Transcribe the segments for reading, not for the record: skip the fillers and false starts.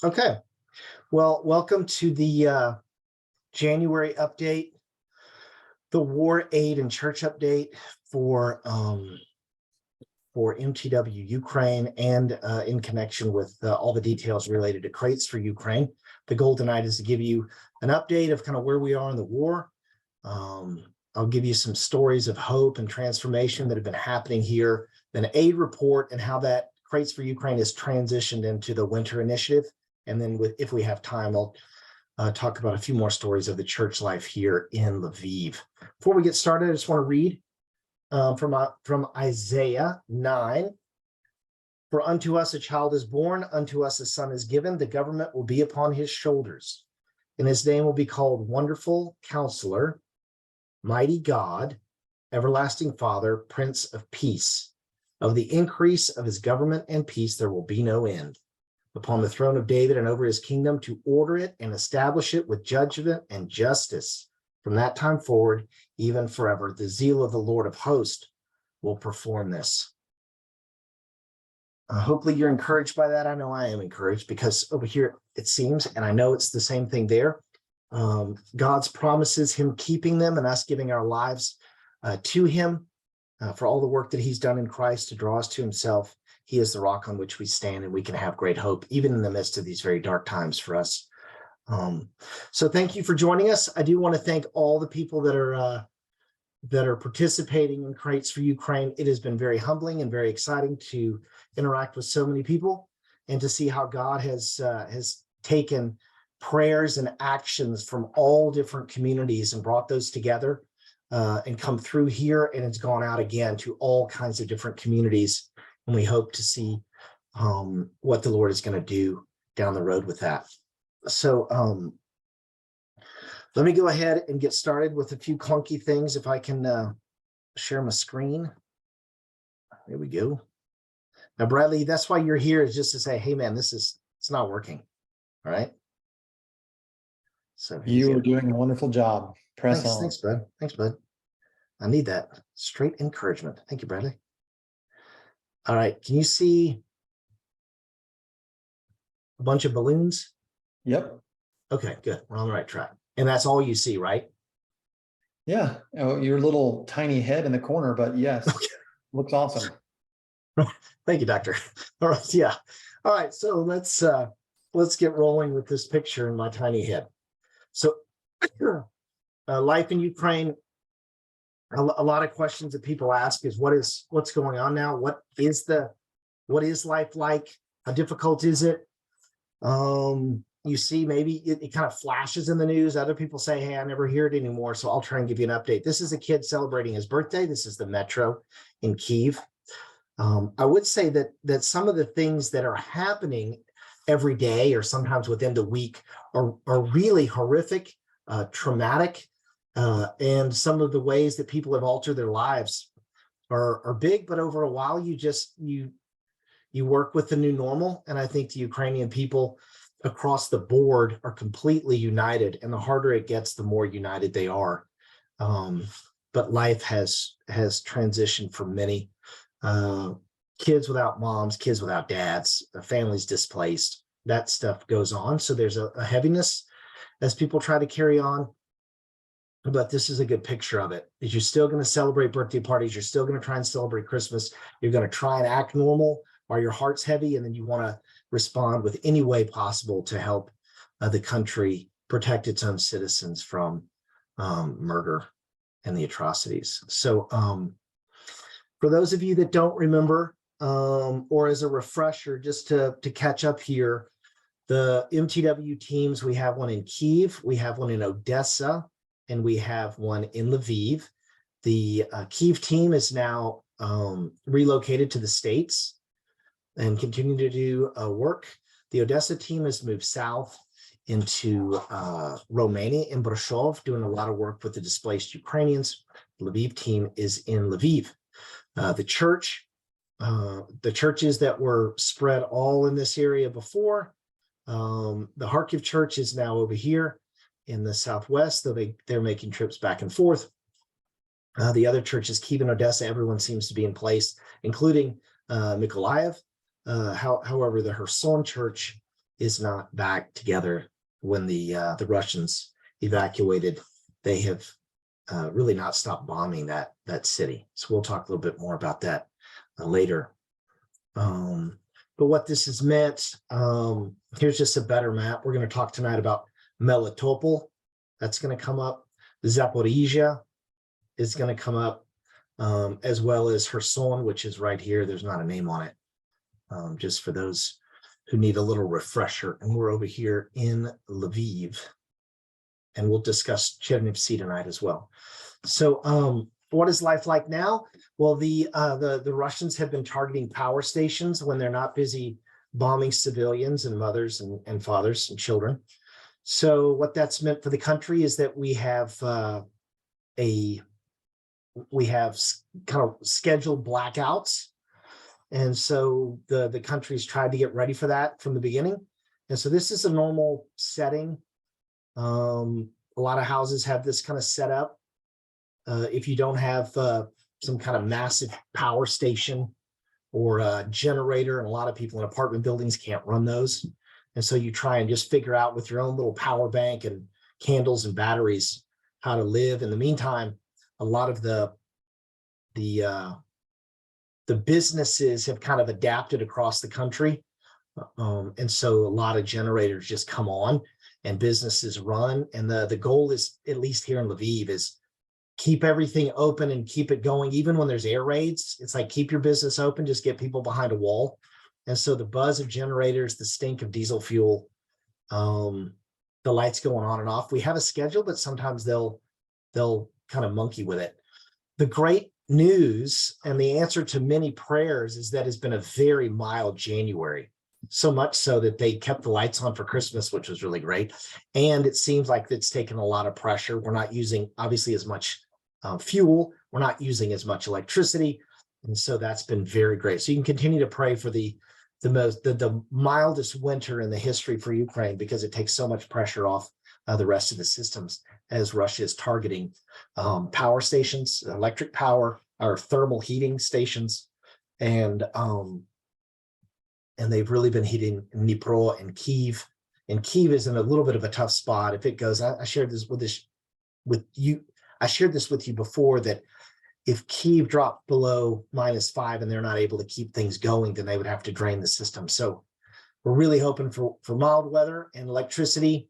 Okay, well, welcome to the January update, the war aid and church update for MTW Ukraine, and in connection with all the details related to crates for Ukraine. The goal tonight is to give you an update of kind of where we are in the war. I'll give you some stories of hope and transformation that have been happening here, then aid report and how that crates for Ukraine is transitioned into the Winter Initiative. And then if we have time, I'll talk about a few more stories of the church life here in Lviv. Before we get started, I just want to read from Isaiah 9. For unto us a child is born, unto us a son is given, the government will be upon his shoulders, and his name will be called Wonderful Counselor, Mighty God, Everlasting Father, Prince of Peace. Of the increase of his government and peace there will be no end, upon the throne of David and over his kingdom, to order it and establish it with judgment and justice from that time forward, even forever. The zeal of the Lord of hosts will perform this. Hopefully you're encouraged by that. I know I am encouraged, because over here it seems, and I know it's the same thing there, God's promises, him keeping them and us giving our lives to him for all the work that he's done in Christ to draw us to himself. He is the rock on which we stand, and we can have great hope, even in the midst of these very dark times for us. So thank you for joining us. I do want to thank all the people that are participating in Crates for Ukraine. It has been very humbling and very exciting to interact with so many people, and to see how God has taken prayers and actions from all different communities and brought those together and come through here, and it's gone out again to all kinds of different communities. And we hope to see what the Lord is going to do down the road with that. So let me go ahead and get started with a few clunky things. If I can share my screen. There we go. Now, Bradley, that's why you're here, is just to say, hey, man, it's not working. All right. So you are doing a wonderful job. Press on. Thanks, bud. Thanks, bud. I need that straight encouragement. Thank you, Bradley. All right. Can you see a bunch of balloons? Yep. Okay, good. We're on the right track. And that's all you see, right? Yeah. Oh, your little tiny head in the corner, but yes, okay. Looks awesome. Thank you, Doctor. All right. Yeah. All right. So let's get rolling with this picture in my tiny head. So life in Ukraine, a lot of questions that people ask is what's going on now? What is life like? How difficult is it? You see, maybe it kind of flashes in the news. Other people say, hey, I never hear it anymore. So I'll try and give you an update. This is a kid celebrating his birthday. This is the metro in Kyiv. I would say that some of the things that are happening every day, or sometimes within the week, are really horrific, traumatic, and some of the ways that people have altered their lives are big. But over a while, you work with the new normal. And I think the Ukrainian people across the board are completely united, and the harder it gets, the more united they are. But life has transitioned for many. Kids without moms, kids without dads, families displaced, that stuff goes on. So there's a heaviness as people try to carry on. But this is a good picture of it. Is you're still going to celebrate birthday parties. You're still going to try and celebrate Christmas. You're going to try and act normal while your heart's heavy. And then you want to respond with any way possible to help the country protect its own citizens from murder and the atrocities. So for those of you that don't remember, or as a refresher, just to catch up here, the MTW teams, we have one in Kyiv, we have one in Odessa, and we have one in Lviv. The Kyiv team is now relocated to the States and continue to do work. The Odessa team has moved south into Romania, in Brashov, doing a lot of work with the displaced Ukrainians. The Lviv team is in Lviv. The churches that were spread all in this area before, the Kharkiv church is now over here in the southwest, though they're making trips back and forth. The other churches, Kyiv and Odessa, everyone seems to be in place, including Mykolaiv. However, the Kherson church is not back together. When the Russians evacuated, they have really not stopped bombing that city. So we'll talk a little bit more about that later. But what this has meant, here's just a better map. We're going to talk tonight about Melitopol. That's going to come up. Zaporizhia is going to come up, as well as Kherson, which is right here. There's not a name on it, just for those who need a little refresher. And we're over here in Lviv, and we'll discuss Chernivtsi tonight as well. So what is life like now? Well, the Russians have been targeting power stations when they're not busy bombing civilians and mothers and fathers and children. So what that's meant for the country is that we have kind of scheduled blackouts. And so the country's tried to get ready for that from the beginning. And so this is a normal setting. A lot of houses have this kind of setup. If you don't have some kind of massive power station or a generator, and a lot of people in apartment buildings can't run those. And so you try and just figure out with your own little power bank and candles and batteries how to live. In the meantime, a lot of the businesses have kind of adapted across the country. And so a lot of generators just come on and businesses run. And the goal is, at least here in Lviv, is keep everything open and keep it going. Even when there's air raids, it's like, keep your business open, just get people behind a wall. And so the buzz of generators, the stink of diesel fuel, the lights going on and off. We have a schedule, but sometimes they'll kind of monkey with it. The great news and the answer to many prayers is that it's been a very mild January. So much so that they kept the lights on for Christmas, which was really great. And it seems like it's taken a lot of pressure. We're not using, obviously, as much fuel. We're not using as much electricity. And so that's been very great. So you can continue to pray for the mildest winter in the history for Ukraine, because it takes so much pressure off the rest of the systems as Russia is targeting power stations, electric power, or thermal heating stations. And they've really been hitting Dnipro and Kyiv. And Kyiv is in a little bit of a tough spot. If it goes, I shared this with you. I shared this with you before, that if Kyiv dropped below -5 and they're not able to keep things going, then they would have to drain the system. So we're really hoping for mild weather and electricity.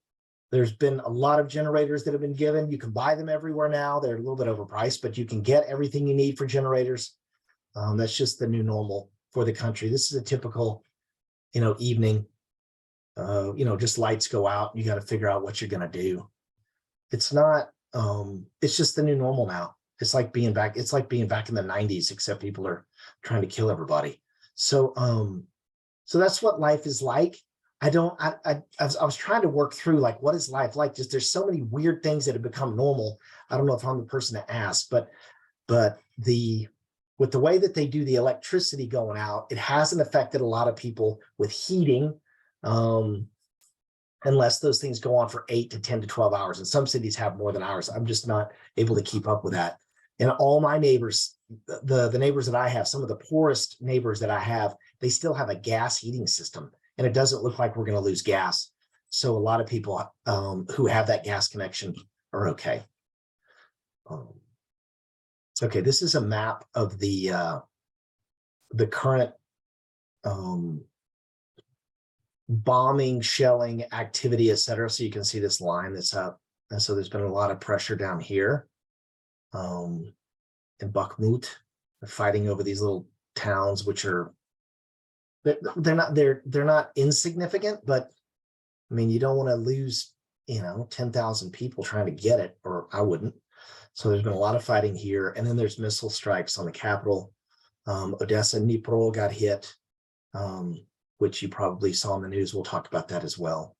There's been a lot of generators that have been given. You can buy them everywhere now. They're a little bit overpriced, but you can get everything you need for generators. That's just the new normal for the country. This is a typical, evening. Just lights go out. You got to figure out what you're going to do. It's not. It's just the new normal now. It's like being back. It's like being back in the 90s, except people are trying to kill everybody. So that's what life is like. I was trying to work through, like, what is life like? Just, there's so many weird things that have become normal. I don't know if I'm the person to ask, but with the way that they do the electricity going out, it hasn't affected a lot of people with heating, unless those things go on for 8 to 10 to 12 hours. And some cities have more than hours. I'm just not able to keep up with that. And all my neighbors, the neighbors that I have, some of the poorest neighbors that I have, they still have a gas heating system. And it doesn't look like we're going to lose gas. So a lot of people who have that gas connection are okay. Okay, this is a map of the current bombing, shelling activity, etc. So you can see this line that's up. And so there's been a lot of pressure down here in Bakhmut. They're fighting over these little towns, which are they're not insignificant, but I mean, you don't want to lose 10,000 people trying to get it, or I wouldn't. So there's been a lot of fighting here. And then there's missile strikes on the capital. Odessa, Dnipro got hit, which you probably saw in the news. We'll talk about that as well.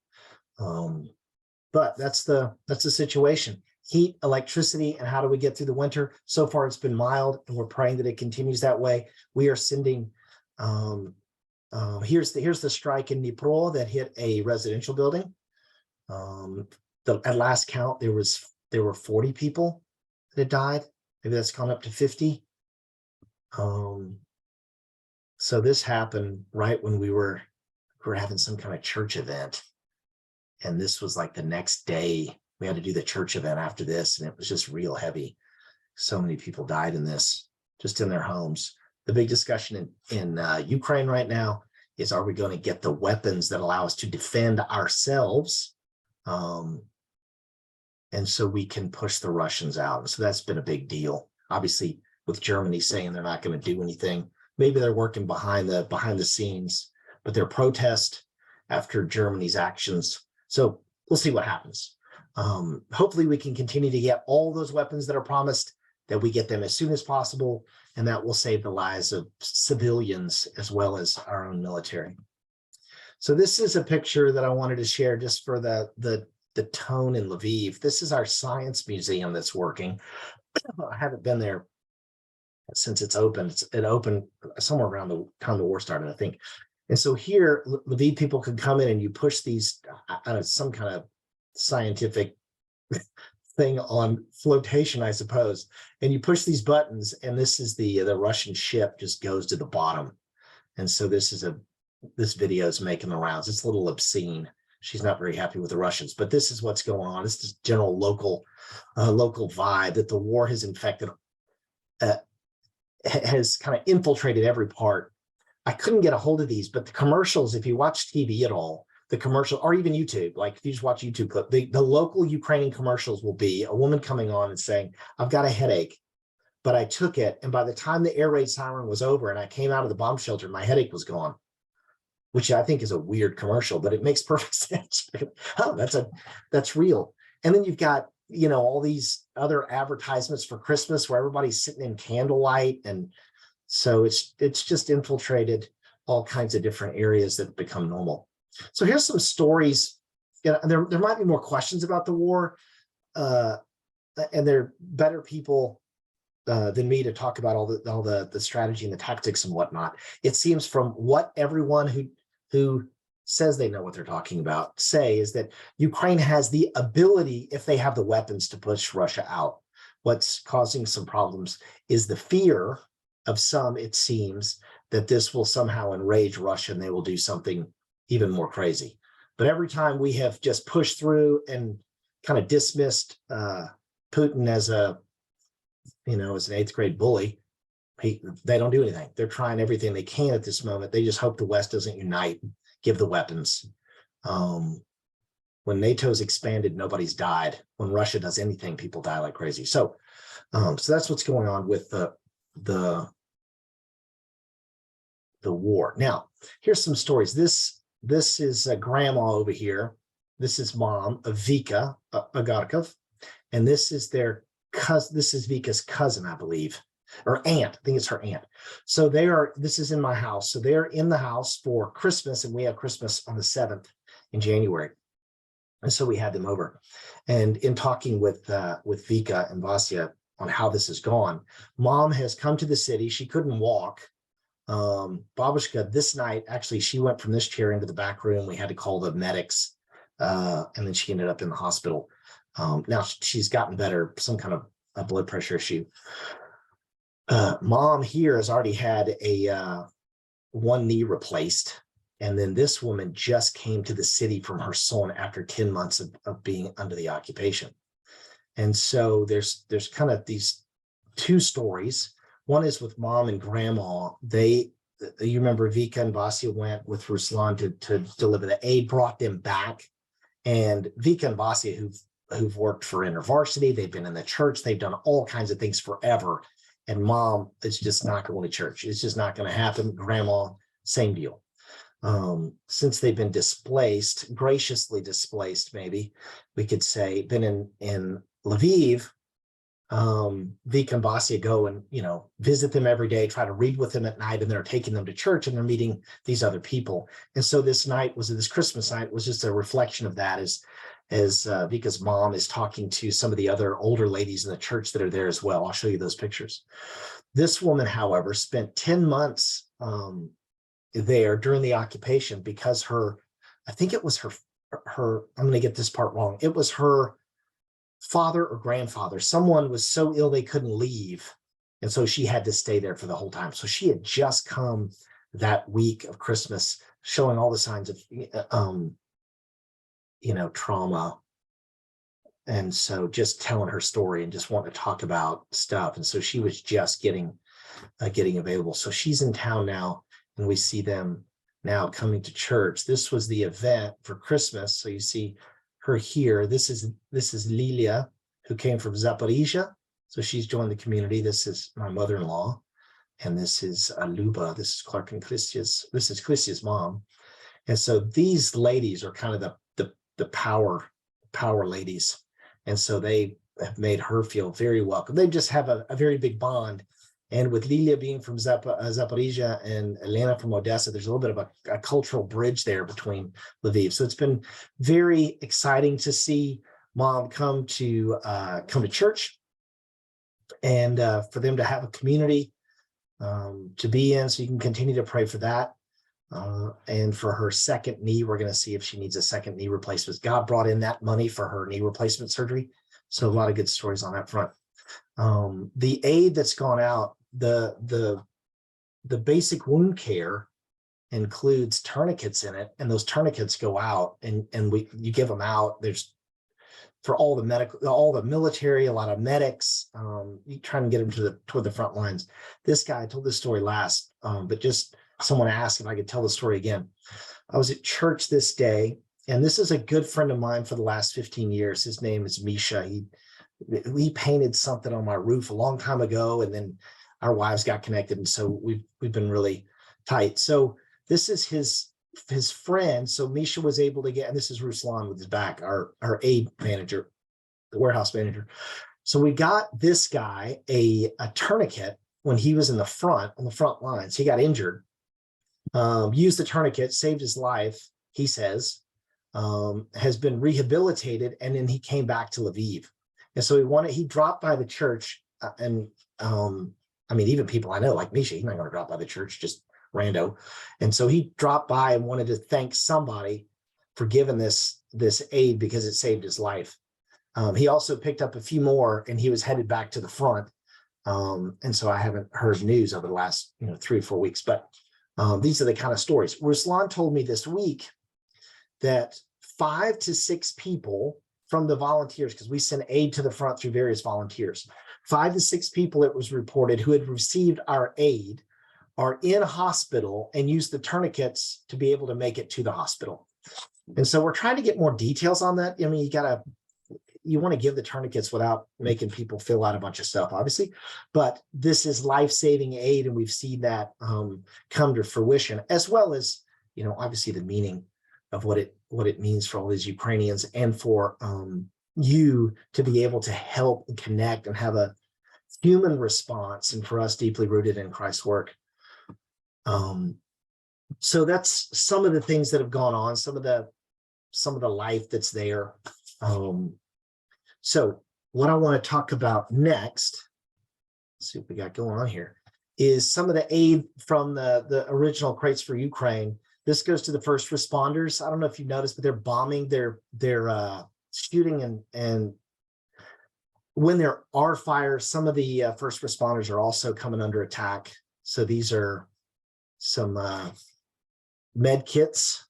But that's the situation. Heat, electricity, and how do we get through the winter? So far, it's been mild, and we're praying that it continues that way. We are sending. Here's the strike in Dnipro that hit a residential building. At last count, there were 40 people that had died. Maybe that's gone up to 50. So this happened right when we were who were having some kind of church event. And this was like the next day. We had to do the church event after this, and it was just real heavy. So many people died in this, just in their homes. The big discussion in Ukraine right now is, are we going to get the weapons that allow us to defend ourselves? And so we can push the Russians out. And so that's been a big deal. Obviously, with Germany saying they're not going to do anything, maybe they're working behind the scenes, but their protest after Germany's actions. So we'll see what happens. Hopefully we can continue to get all those weapons that are promised, that we get them as soon as possible, and that will save the lives of civilians as well as our own military. So this is a picture that I wanted to share just for the tone in Lviv. This is our science museum that's working. I haven't been there since it's opened. It opened somewhere around the time the war started, I think. And so here, Lviv people can come in and you push these, some kind of scientific thing on flotation, I suppose. And you push these buttons, and this is the Russian ship just goes to the bottom. And so this video is making the rounds. It's a little obscene. She's not very happy with the Russians, but this is what's going on. It's just general local vibe that the war has infected, has kind of infiltrated every part. I couldn't get a hold of these, but the commercials, if you watch TV at all, the commercial, or even YouTube, like if you just watch YouTube clip, the local Ukrainian commercials will be a woman coming on and saying, I've got a headache, but I took it. And by the time the air raid siren was over and I came out of the bomb shelter, my headache was gone, which I think is a weird commercial, but it makes perfect sense. Oh, that's real. And then you've got, all these other advertisements for Christmas where everybody's sitting in candlelight. And so it's just infiltrated all kinds of different areas that become normal. So here's some stories. There might be more questions about the war, and there are better people than me to talk about all the strategy and the tactics and whatnot. It seems from what everyone who says they know what they're talking about say is that Ukraine has the ability, if they have the weapons, to push Russia out. What's causing some problems is the fear of some, it seems, that this will somehow enrage Russia and they will do something even more crazy. But every time we have just pushed through and kind of dismissed Putin as as an 8th grade bully, they don't do anything. They're trying everything they can at this moment. They just hope the West doesn't unite, give the weapons. When NATO's expanded, nobody's died. When Russia does anything, people die like crazy. So that's what's going on with the war. Now, here's some stories. This is grandma over here. This is mom of Vika Agarkov, and this is their cousin. This is Vika's cousin, I believe, or aunt. I think it's her aunt. So this is in my house. So they're in the house for Christmas, and we have Christmas on the 7th in January. And so we had them over. And in talking with Vika and Vasya on how this has gone, mom has come to the city. She couldn't walk. Babushka, this night, actually, she went from this chair into the back room. We had to call the medics, and then she ended up in the hospital. Now she's gotten better, some kind of a blood pressure issue. Mom here has already had one knee replaced. And then this woman just came to the city from her son after 10 months of being under the occupation. And so there's kind of these two stories. One is with mom and grandma. You remember Vika and Vasya went with Ruslan to deliver the aid, brought them back. And Vika and Vasya, who've worked for InterVarsity, they've been in the church, they've done all kinds of things forever. And mom is just not going to church. It's just not going to happen. Grandma, same deal. Since they've been displaced, graciously displaced, maybe we could say, been in Lviv, Vika and Vasya go and, visit them every day, try to read with them at night, and they're taking them to church and they're meeting these other people. And so this Christmas night was just a reflection of that as Vika's mom is talking to some of the other older ladies in the church that are there as well. I'll show you those pictures. This woman, however, spent 10 months there during the occupation because I think it was her, I'm going to get this part wrong. It was her father or grandfather. Someone was so ill they couldn't leave. And so she had to stay there for the whole time. So she had just come that week of Christmas, showing all the signs of, trauma. And so just telling her story and just wanting to talk about stuff. And so she was just getting available. So she's in town now, and we see them now coming to church. This was the event for Christmas. So you see her here. This is Lilia, who came from Zaporizhia. So she's joined the community. This is my mother-in-law. And this is Luba. This is Clark and Christia's mom. And so these ladies are kind of the power ladies. And so they have made her feel very welcome. They just have a very big bond. And with Lilia being from Zaporizhia and Elena from Odessa, there's a little bit of a cultural bridge there between Lviv. So it's been very exciting to see Mom come to church, and for them to have a community to be in. So you can continue to pray for that. And for her second knee, we're going to see if she needs a second knee replacement. God brought in that money for her knee replacement surgery. So a lot of good stories on that front. The aid that's gone out, the basic wound care includes tourniquets in it, and those tourniquets go out, and you give them out. There's for all the military, a lot of medics. You try and get them toward the front lines. This guy, I told this story last, but just someone asked if I could tell the story again. I was at church this day, and this is a good friend of mine for the last 15 years. His name is Misha. He painted something on my roof a long time ago, and then our wives got connected, and so we've been really tight. So this is his friend. So Misha was able to get, and this is Ruslan with his back, our aid manager, the warehouse manager. So we got this guy a tourniquet when he was on the front lines. He got injured, used the tourniquet, saved his life, he says, has been rehabilitated, and then he came back to Lviv. And so he dropped by the church, and even people I know like Misha, he's not going to drop by the church, just rando. And so he dropped by and wanted to thank somebody for giving this aid because it saved his life. He also picked up a few more, and he was headed back to the front. And so I haven't heard news over the last 3 or 4 weeks, but these are the kind of stories. Ruslan told me this week that 5 to 6 people from the volunteers, because we send aid to the front through various volunteers, 5 to 6 people, it was reported, who had received our aid are in hospital and use the tourniquets to be able to make it to the hospital. And so we're trying to get more details on that. I mean, you want to give the tourniquets without making people fill out a bunch of stuff, obviously, but this is life-saving aid, and we've seen that come to fruition, as well as, obviously the meaning of what it means for all these Ukrainians, and for you to be able to help and connect and have a human response, and for us deeply rooted in Christ's work. So that's some of the things that have gone on, some of the life that's there. So what I want to talk about next, let's see what we got going on here, is some of the aid from the original Crates for Ukraine. This goes to the first responders. I don't know if you've noticed, but they're bombing, they're shooting, and when there are fires, some of the first responders are also coming under attack. So these are some med kits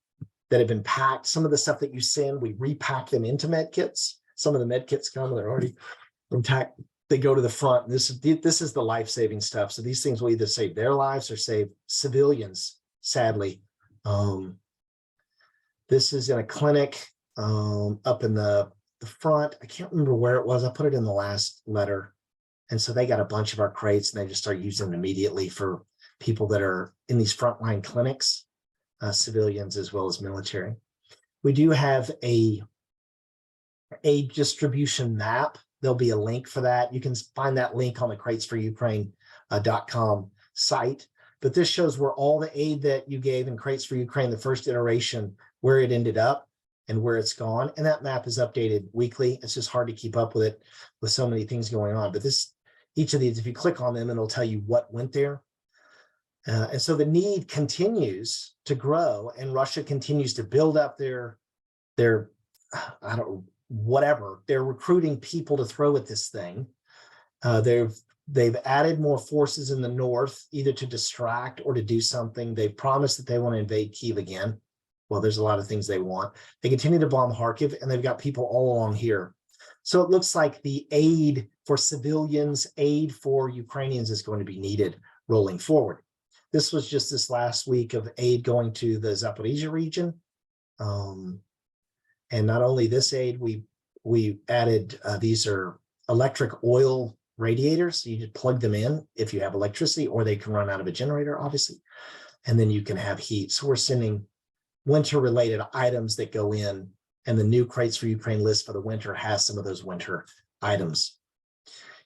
that have been packed. Some of the stuff that you send, we repack them into med kits. Some of the med kits come, they're already intact. They go to the front. This is the life-saving stuff. So these things will either save their lives or save civilians, sadly. This is in a clinic up in the front. I can't remember where it was. I put it in the last letter. And so they got a bunch of our crates, and they just start using them immediately for people that are in these frontline clinics, civilians as well as military. We do have a distribution map. There'll be a link for that. You can find that link on the cratesforukraine.com site. But this shows where all the aid that you gave in Crates for Ukraine, the first iteration, where it ended up and where it's gone. And that map is updated weekly. It's just hard to keep up with it with so many things going on. But each of these, if you click on them, it'll tell you what went there. And so the need continues to grow, and Russia continues to build up their they're recruiting people to throw at this thing. They've They've added more forces in the north, either to distract or to do something. They've promised that they want to invade Kyiv again. Well, there's a lot of things they want. They continue to bomb Kharkiv, and they've got people all along here. So it looks like the aid for civilians, aid for Ukrainians is going to be needed rolling forward. This was just this last week of aid going to the Zaporizhia region. And not only this aid, we added, these are electric oil radiators. You just plug them in if you have electricity, or they can run out of a generator, obviously, and then you can have heat. So we're sending winter related items that go in, and the new Crates for Ukraine list for the winter has some of those winter items.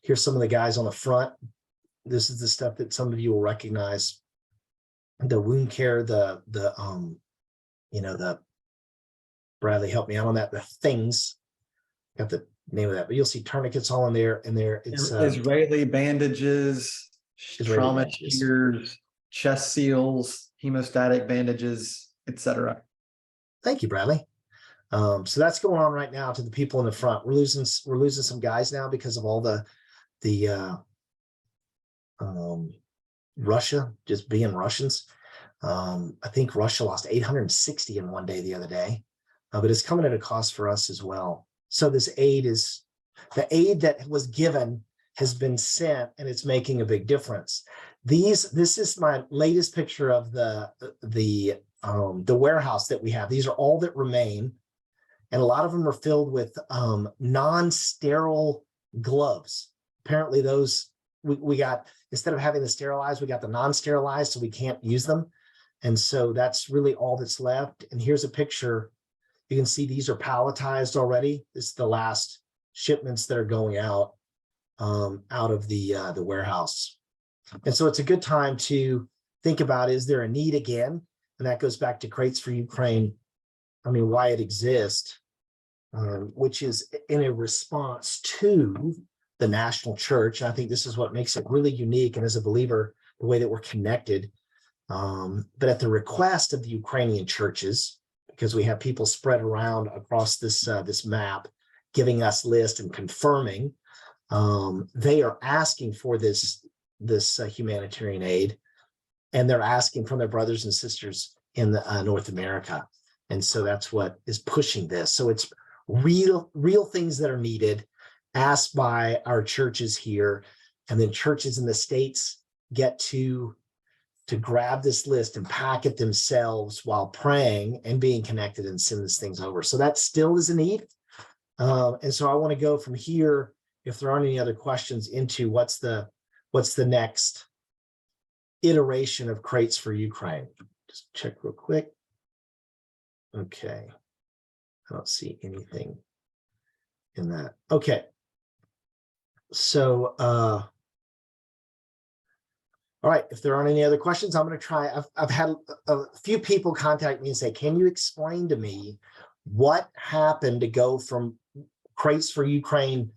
Here's some of the guys on the front. This is the stuff that some of you will recognize. The wound care, the Bradley helped me out on that. The things, got the name of that, but you'll see tourniquets all in there. And there it's Israeli bandages, trauma shears, chest seals, hemostatic bandages, etc. Thank you, Bradley. So that's going on right now to the people in the front. We're losing some guys now because of all the Russia just being Russians. I think Russia lost 860 in one day the other day, but it's coming at a cost for us as well. So this aid the aid that was given has been sent, and it's making a big difference. This is my latest picture of the warehouse that we have. These are all that remain, and a lot of them are filled with non-sterile gloves. Apparently those we got, instead of having the sterilized, we got the non-sterilized, so we can't use them. And so that's really all that's left. And here's a picture. You can see these are palletized already. This is the last shipments that are going out of the warehouse. And so it's a good time to think about, is there a need again? And that goes back to Crates for Ukraine. I mean, why it exists, which is in a response to the national church. I think this is what makes it really unique. And as a believer, the way that we're connected, but at the request of the Ukrainian churches, because we have people spread around across this map, giving us lists and confirming, they are asking for this humanitarian aid, and they're asking from their brothers and sisters in North America. And so that's what is pushing this. So it's real things that are needed, asked by our churches here, and then churches in the States get to grab this list and pack it themselves while praying and being connected and send these things over. So that still is a need. And so I want to go from here, if there aren't any other questions, into what's the next iteration of Crates for Ukraine. Just check real quick. Okay. I don't see anything in that. Okay. So, all right, if there aren't any other questions, I'm going to try. I've had a few people contact me and say, can you explain to me what happened to go from Crates for Ukraine,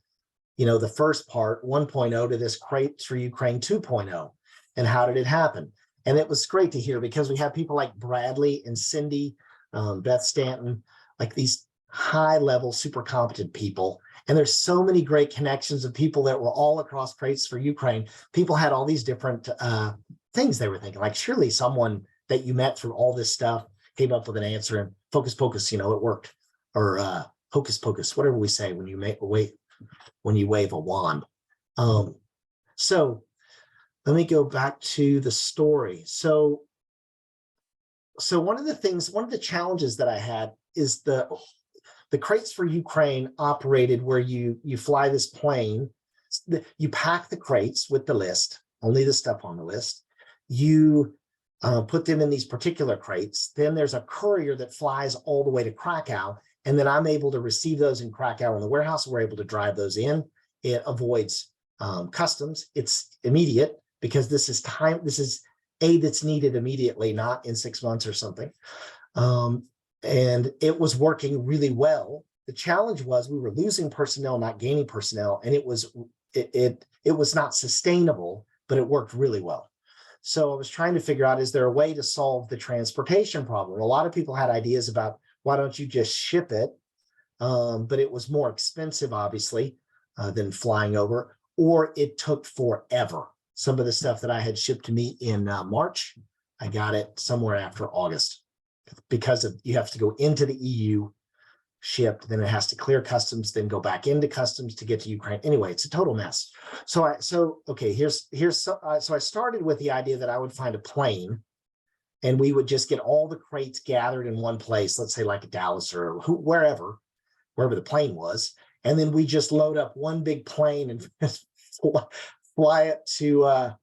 the first part 1.0 to this Crates for Ukraine 2.0, and how did it happen? And it was great to hear, because we have people like Bradley and Cindy, Beth Stanton, like these high-level, super competent people. And there's so many great connections of people that were all across Crates for Ukraine. People had all these different things they were thinking, like surely someone that you met through all this stuff came up with an answer, and focus, it worked. Or hocus pocus, whatever we say when you wave a wand. So let me go back to the story. So one of the challenges that I had is the Crates for Ukraine operated where you fly this plane, you pack the crates with the list, only the stuff on the list. You put them in these particular crates. Then there's a courier that flies all the way to Krakow, and then I'm able to receive those in Krakow in the warehouse. We're able to drive those in. It avoids customs. It's immediate, because this is aid that's needed immediately, not in 6 months or something. And it was working really well. The challenge was we were losing personnel, not gaining personnel, and it was not sustainable, but it worked really well. So I was trying to figure out, is there a way to solve the transportation problem? A lot of people had ideas about, why don't you just ship it? But it was more expensive, obviously, than flying over. or it took forever. Some of the stuff that I had shipped to me in March, I got it somewhere after August because you have to go into the EU, shipped, then it has to clear customs, then go back into customs to get to Ukraine. Anyway, it's a total mess. So I started with the idea that I would find a plane and we would just get all the crates gathered in one place, let's say like Dallas or wherever the plane was. And then we just load up one big plane and fly it to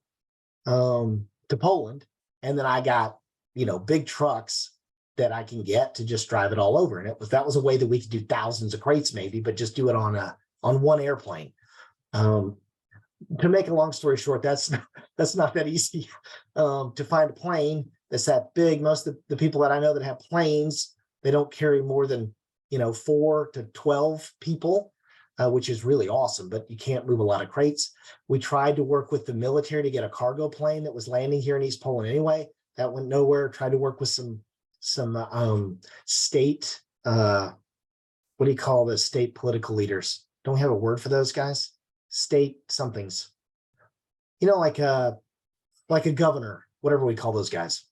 Poland. And then I got, big trucks that I can get to just drive it all over. And that was a way that we could do thousands of crates maybe, but just do it on one airplane. To make a long story short, that's not that easy to find a plane that's that big. Most of the people that I know that have planes, they don't carry more than 4 to 12 people, which is really awesome, but you can't move a lot of crates. We tried to work with the military to get a cargo plane that was landing here in East Poland anyway. That went nowhere. Tried to work with some state, what do you call the state political leaders? Don't we have a word for those guys? State somethings, like a governor, whatever we call those guys.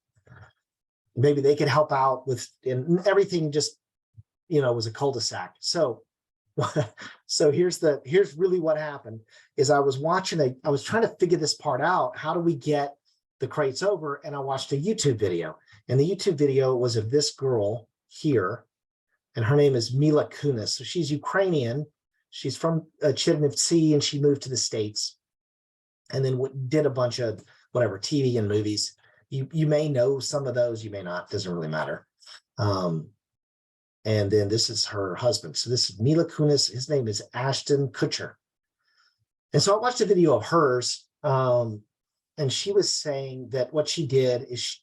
Maybe they could help out with, and everything just, was a cul-de-sac. So here's really what happened is I was trying to figure this part out. How do we get the crates over? And I watched a YouTube video, and the YouTube video was of this girl here, and her name is Mila Kunis. So she's Ukrainian. She's from Chernivtsi, and she moved to the States and then did a bunch of whatever TV and movies. You may know some of those, you may not, doesn't really matter. And then this is her husband. So this is Mila Kunis. His name is Ashton Kutcher. And so I watched a video of hers, and she was saying that what she did is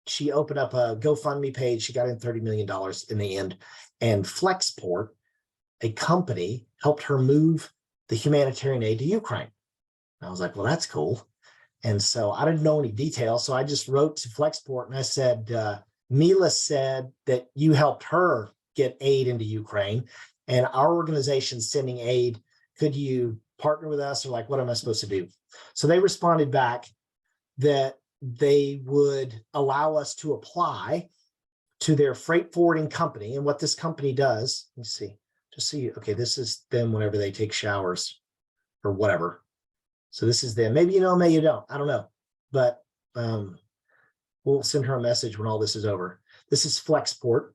she opened up a GoFundMe page. She got in $30 million in the end, and Flexport, a company, helped her move the humanitarian aid to Ukraine. And I was like, well, that's cool. And so I didn't know any details. So I just wrote to Flexport and I said, Mila said that you helped her get aid into Ukraine, and our organization's sending aid. Could you partner with us, or like, what am I supposed to do? So they responded back that they would allow us to apply to their freight forwarding company. And what this company does, let me see, just see, okay, this is them whenever they take showers or whatever. So this is them. Maybe you know, maybe you don't. I don't know. But we'll send her a message when all this is over. This is Flexport.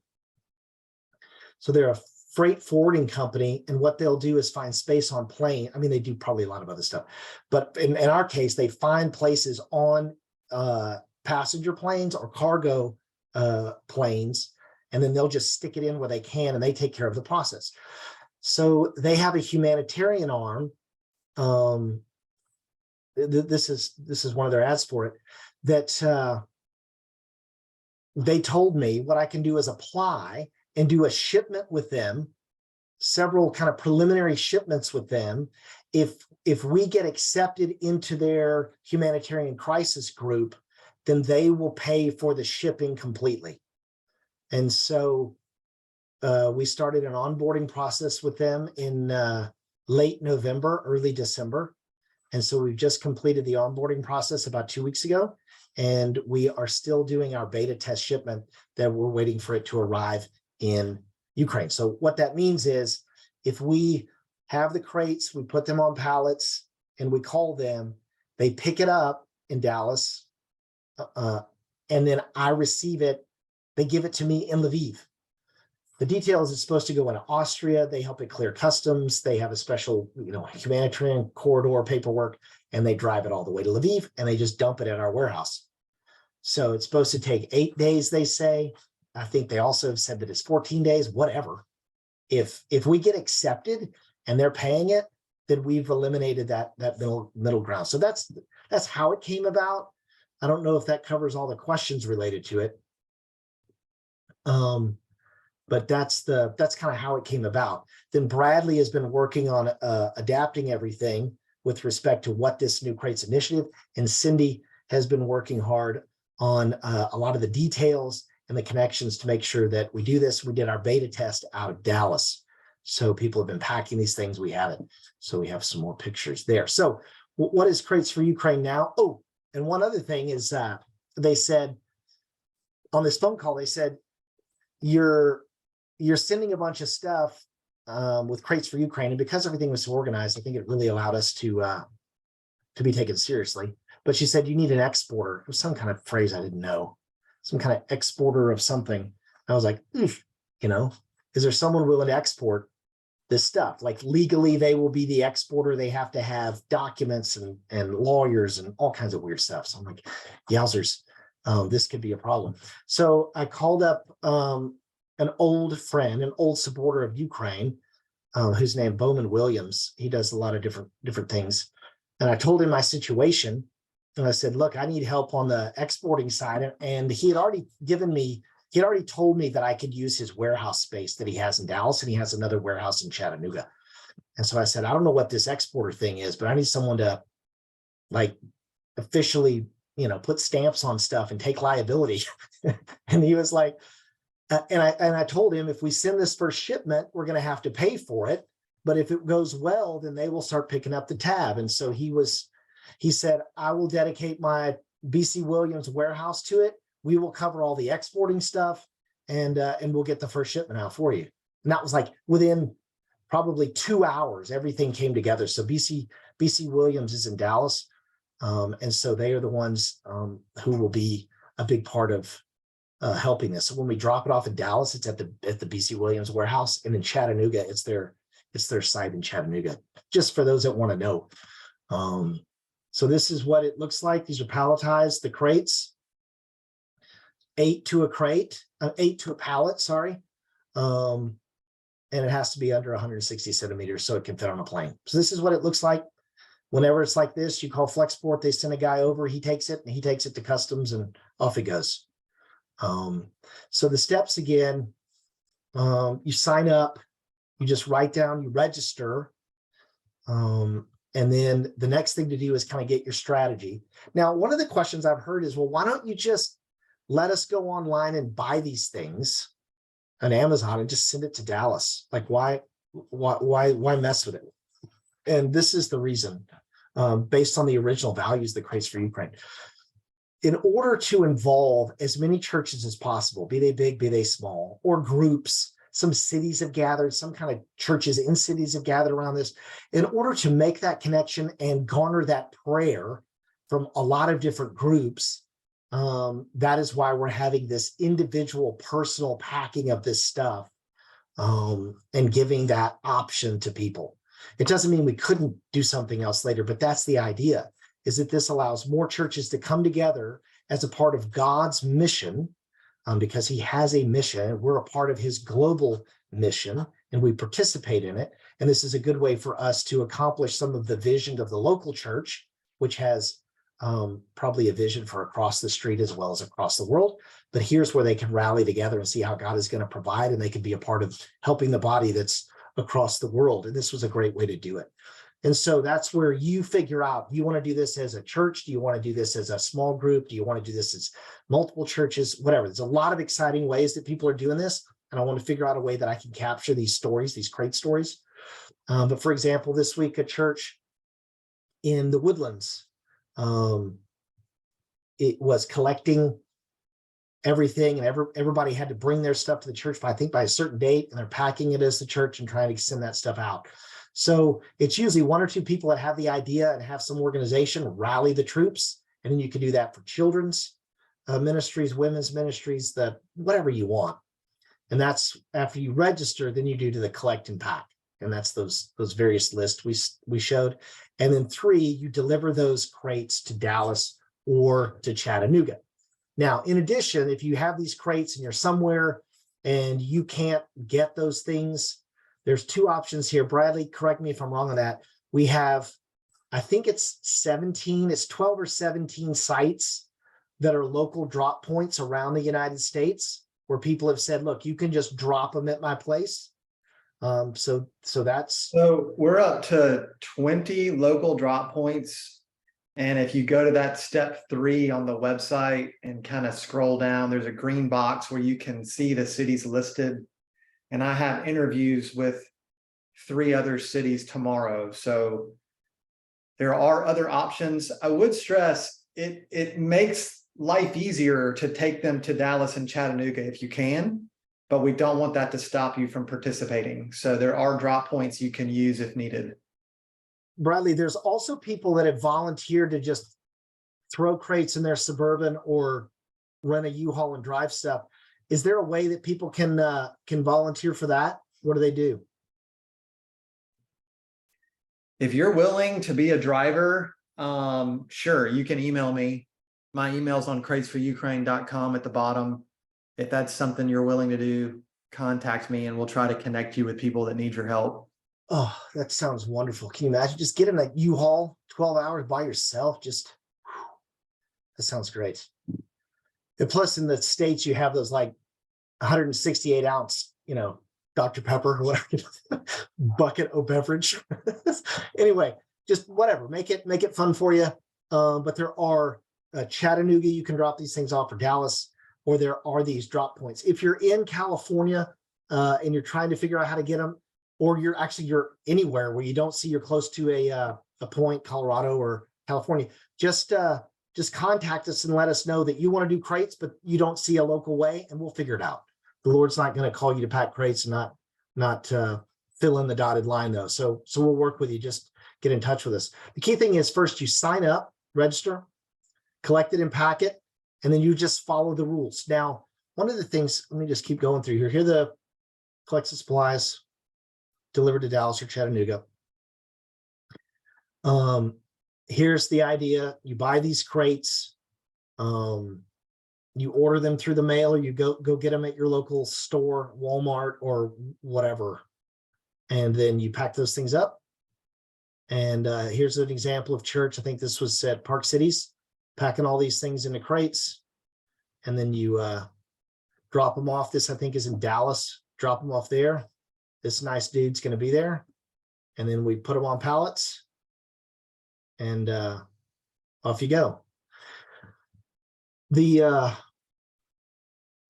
So they're a freight forwarding company, and what they'll do is find space on plane. I mean, they do probably a lot of other stuff, but in our case, they find places on passenger planes or cargo planes, and then they'll just stick it in where they can, and they take care of the process. So they have a humanitarian arm. This is one of their ads for it, that they told me what I can do is apply and do a shipment with them, several kind of preliminary shipments with them. If we get accepted into their humanitarian crisis group, then they will pay for the shipping completely. And so we started an onboarding process with them in late November, early December. And so we've just completed the onboarding process about 2 weeks ago, and we are still doing our beta test shipment that we're waiting for it to arrive in Ukraine. So what that means is if we have the crates, we put them on pallets and we call them, they pick it up in Dallas, and then I receive it. They give it to me in Lviv. The details, it's supposed to go into Austria. They help it clear customs. They have a special, humanitarian corridor paperwork, and they drive it all the way to Lviv, and they just dump it at our warehouse. So it's supposed to take 8 days, they say. I think they also have said that it's 14 days, whatever. If we get accepted and they're paying it, then we've eliminated that middle ground. So that's how it came about. I don't know if that covers all the questions related to it. But that's kind of how it came about. Then Bradley has been working on adapting everything with respect to what this new Crates initiative, and Cindy has been working hard on a lot of the details and the connections to make sure that we do this. We did our beta test out of Dallas. So people have been packing these things. We have it. So we have some more pictures there. So what is Crates for Ukraine now? Oh, and one other thing is they said on this phone call, they said, you're sending a bunch of stuff with Crates for Ukraine. And because everything was so organized, I think it really allowed us to be taken seriously. But she said, you need an exporter. It was some kind of phrase I didn't know, some kind of exporter of something. I was like, is there someone willing to export this stuff? Like legally, they will be the exporter. They have to have documents and lawyers and all kinds of weird stuff. So I'm like, yowzers, this could be a problem. So I called up an old friend, an old supporter of Ukraine, who's named Bowman Williams. He does a lot of different things. And I told him my situation. And I said, look, I need help on the exporting side. And he had already told me that I could use his warehouse space that he has in Dallas, and he has another warehouse in Chattanooga. And so I said, I don't know what this exporter thing is, but I need someone to like officially, put stamps on stuff and take liability. And he was like, and I told him, if we send this first shipment, we're going to have to pay for it. But if it goes well, then they will start picking up the tab. And so he said, I will dedicate my BC Williams warehouse to it. We will cover all the exporting stuff, and we'll get the first shipment out for you. And that was like within probably 2 hours, everything came together. So BC Williams is in Dallas. And so they are the ones who will be a big part of helping this. So when we drop it off in Dallas, it's at the BC Williams warehouse, and in Chattanooga, it's their site in Chattanooga, just for those that want to know. So this is what it looks like. These are palletized, the crates, 8 to a pallet, sorry. And it has to be under 160 centimeters so it can fit on a plane. So this is what it looks like. Whenever it's like this, you call Flexport, they send a guy over, he takes it to customs, and off it goes. So the steps again, you sign up, you just write down, you register, and then the next thing to do is kind of get your strategy. Now, one of the questions I've heard is, well, why don't you just let us go online and buy these things on Amazon and just send it to Dallas? Like, why mess with it? And this is the reason, based on the original values, the Crates for Ukraine. In order to involve as many churches as possible, be they big, be they small, or groups, some cities have gathered, some kind of churches in cities have gathered around this. In order to make that connection and garner that prayer from a lot of different groups, that is why we're having this individual personal packing of this stuff, and giving that option to people. It doesn't mean we couldn't do something else later, but that's the idea, is that this allows more churches to come together as a part of God's mission, because he has a mission. We're a part of his global mission, and we participate in it. And this is a good way for us to accomplish some of the vision of the local church, which has probably a vision for across the street as well as across the world. But here's where they can rally together and see how God is going to provide, and they can be a part of helping the body that's across the world. And this was a great way to do it. And so that's where you figure out, do you want to do this as a church? Do you want to do this as a small group? Do you want to do this as multiple churches? Whatever. There's a lot of exciting ways that people are doing this. And I want to figure out a way that I can capture these stories, these crate stories. But for example, this week, a church in the Woodlands, it was collecting everything, and everybody had to bring their stuff to the church by a certain date, and they're packing it as the church and trying to send that stuff out. So it's usually 1 or 2 people that have the idea and have some organization rally the troops. And then you can do that for children's ministries, women's ministries, whatever you want. And that's after you register, then you do to the collect and pack. And that's those various lists we showed. And then 3, you deliver those crates to Dallas or to Chattanooga. Now, in addition, if you have these crates and you're somewhere and you can't get those things, there's 2 options here. Bradley, correct me if I'm wrong on that. We have, I think it's 12 or 17 sites that are local drop points around the United States where people have said, look, you can just drop them at my place. So we're up to 20 local drop points. And if you go to that step 3 on the website and kind of scroll down, there's a green box where you can see the cities listed. And I have interviews with 3 other cities tomorrow. So there are other options. I would stress it makes life easier to take them to Dallas and Chattanooga if you can, but we don't want that to stop you from participating. So there are drop points you can use if needed. Bradley, there's also people that have volunteered to just throw crates in their Suburban or rent a U-Haul and drive stuff. Is there a way that people can volunteer for that? What do they do? If you're willing to be a driver, sure, you can email me. My email's on cratesforukraine.com at the bottom. If that's something you're willing to do, contact me and we'll try to connect you with people that need your help. Oh, that sounds wonderful. Can you imagine just getting a U-Haul 12 hours by yourself? Just, whew, that sounds great. And plus in the States, you have those like 168 ounce, Dr. Pepper or whatever, bucket of beverage. Anyway, just whatever, make it fun for you. But there are Chattanooga, you can drop these things off, for Dallas, or there are these drop points. If you're in California and you're trying to figure out how to get them, or you're anywhere where you don't see you're close to a point, Colorado or California, just contact us and let us know that you want to do crates, but you don't see a local way, and we'll figure it out. The Lord's not going to call you to pack crates and not fill in the dotted line though. So we'll work with you. Just get in touch with us. The key thing is first you sign up, register, collect it and pack it, and then you just follow the rules. Now, one of the things, let me just keep going through here. Here are the collect the supplies, delivered to Dallas or Chattanooga. Here's the idea. You buy these crates. You order them through the mail, or you go get them at your local store, Walmart or whatever. And then you pack those things up. And here's an example of church. I think this was at Park Cities, packing all these things into crates. And then you drop them off. This, I think, is in Dallas. Drop them off there. This nice dude's going to be there. And then we put them on pallets. And off you go.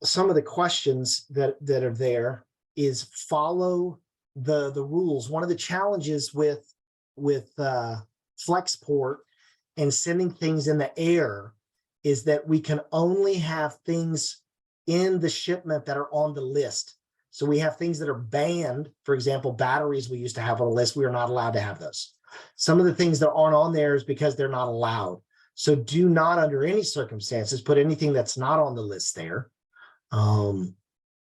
Some of the questions that are there is follow the rules. One of the challenges with Flexport and sending things in the air is that we can only have things in the shipment that are on the list. So we have things that are banned. For example, batteries we used to have on the list. We are not allowed to have those. Some of the things that aren't on there is because they're not allowed. So do not, under any circumstances, put anything that's not on the list there. And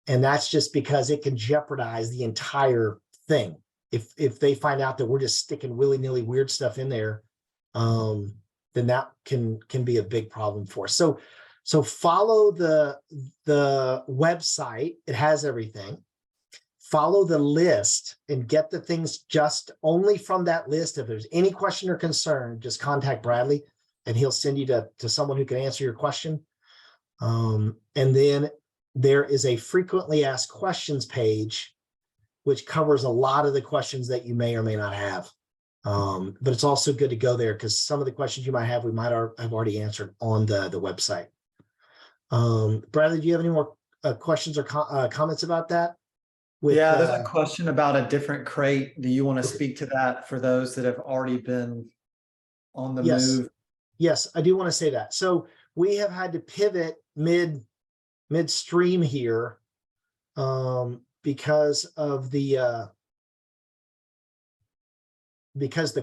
that's just because it can jeopardize the entire thing. If they find out that we're just sticking willy-nilly weird stuff in there, then that can be a big problem for us. So follow the website. It has everything. Follow the list and get the things just only from that list. If there's any question or concern, just contact Bradley and he'll send you to someone who can answer your question. And then there is a frequently asked questions page, which covers a lot of the questions that you may or may not have. But it's also good to go there because some of the questions you might have, we might have already answered on the website. Bradley, do you have any more questions or comments about that? Yeah, there's a question about a different crate. Do you want to speak to that for those that have already been on the move? Yes, I do want to say that. So we have had to pivot midstream here because of the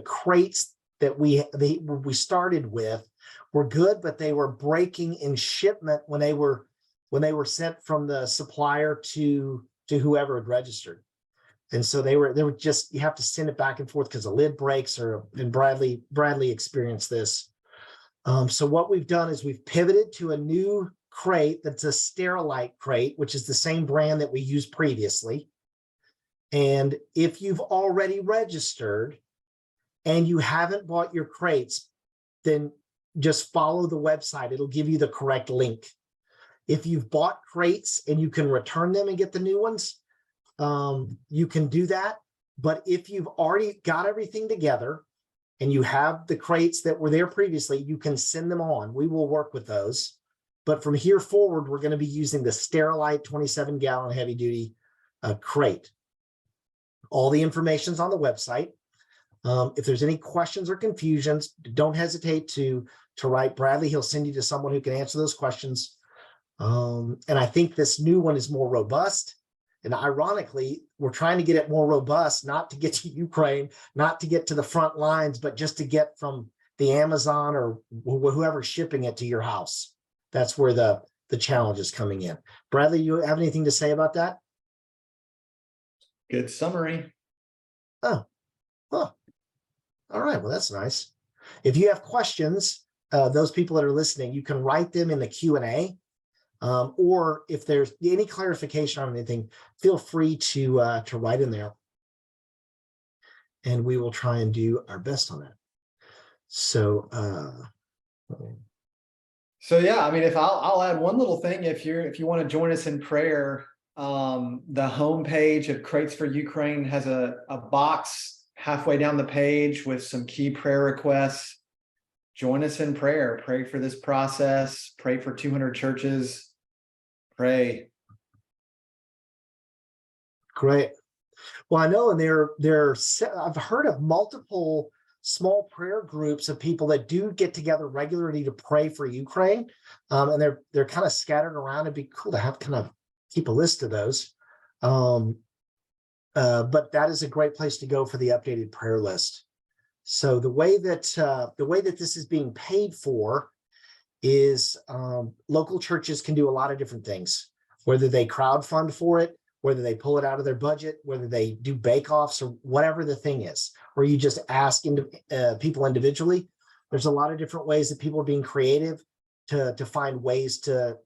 crates that we started with were good, but they were breaking in shipment when they were sent from the supplier to whoever had registered. And so they were just, you have to send it back and forth because the lid breaks, and Bradley experienced this. So what we've done is we've pivoted to a new crate that's a Sterilite crate, which is the same brand that we used previously. And if you've already registered and you haven't bought your crates, then just follow the website. It'll give you the correct link. If you've bought crates and you can return them and get the new ones, you can do that. But if you've already got everything together and you have the crates that were there previously, you can send them on. We will work with those. But from here forward, we're going to be using the Sterilite 27-gallon heavy-duty crate. All the information's on the website. If there's any questions or confusions, don't hesitate to write Bradley. He'll send you to someone who can answer those questions. And I think this new one is more robust. And ironically, we're trying to get it more robust, not to get to Ukraine, not to get to the front lines, but just to get from the Amazon or whoever's shipping it to your house. That's where the challenge is coming in. Bradley, you have anything to say about that? Good summary. Oh, all right. Well, that's nice. If you have questions, those people that are listening, you can write them in the Q&A. Or if there's any clarification on anything, feel free to write in there, and we will try and do our best on that. So, yeah, I mean, if I'll add one little thing, if you want to join us in prayer, the homepage of Crates for Ukraine has a box halfway down the page with some key prayer requests. Join us in prayer. Pray for this process. Pray for 200 churches. Pray. Great. Well, I know, and I've heard of multiple small prayer groups of people that do get together regularly to pray for Ukraine, and they're kind of scattered around. It'd be cool to have kind of keep a list of those. But that is a great place to go for the updated prayer list. So the way that this is being paid for is local churches can do a lot of different things, whether they crowdfund for it, whether they pull it out of their budget, whether they do bake-offs, or whatever the thing is, or you just ask people individually. There's a lot of different ways that people are being creative to find ways to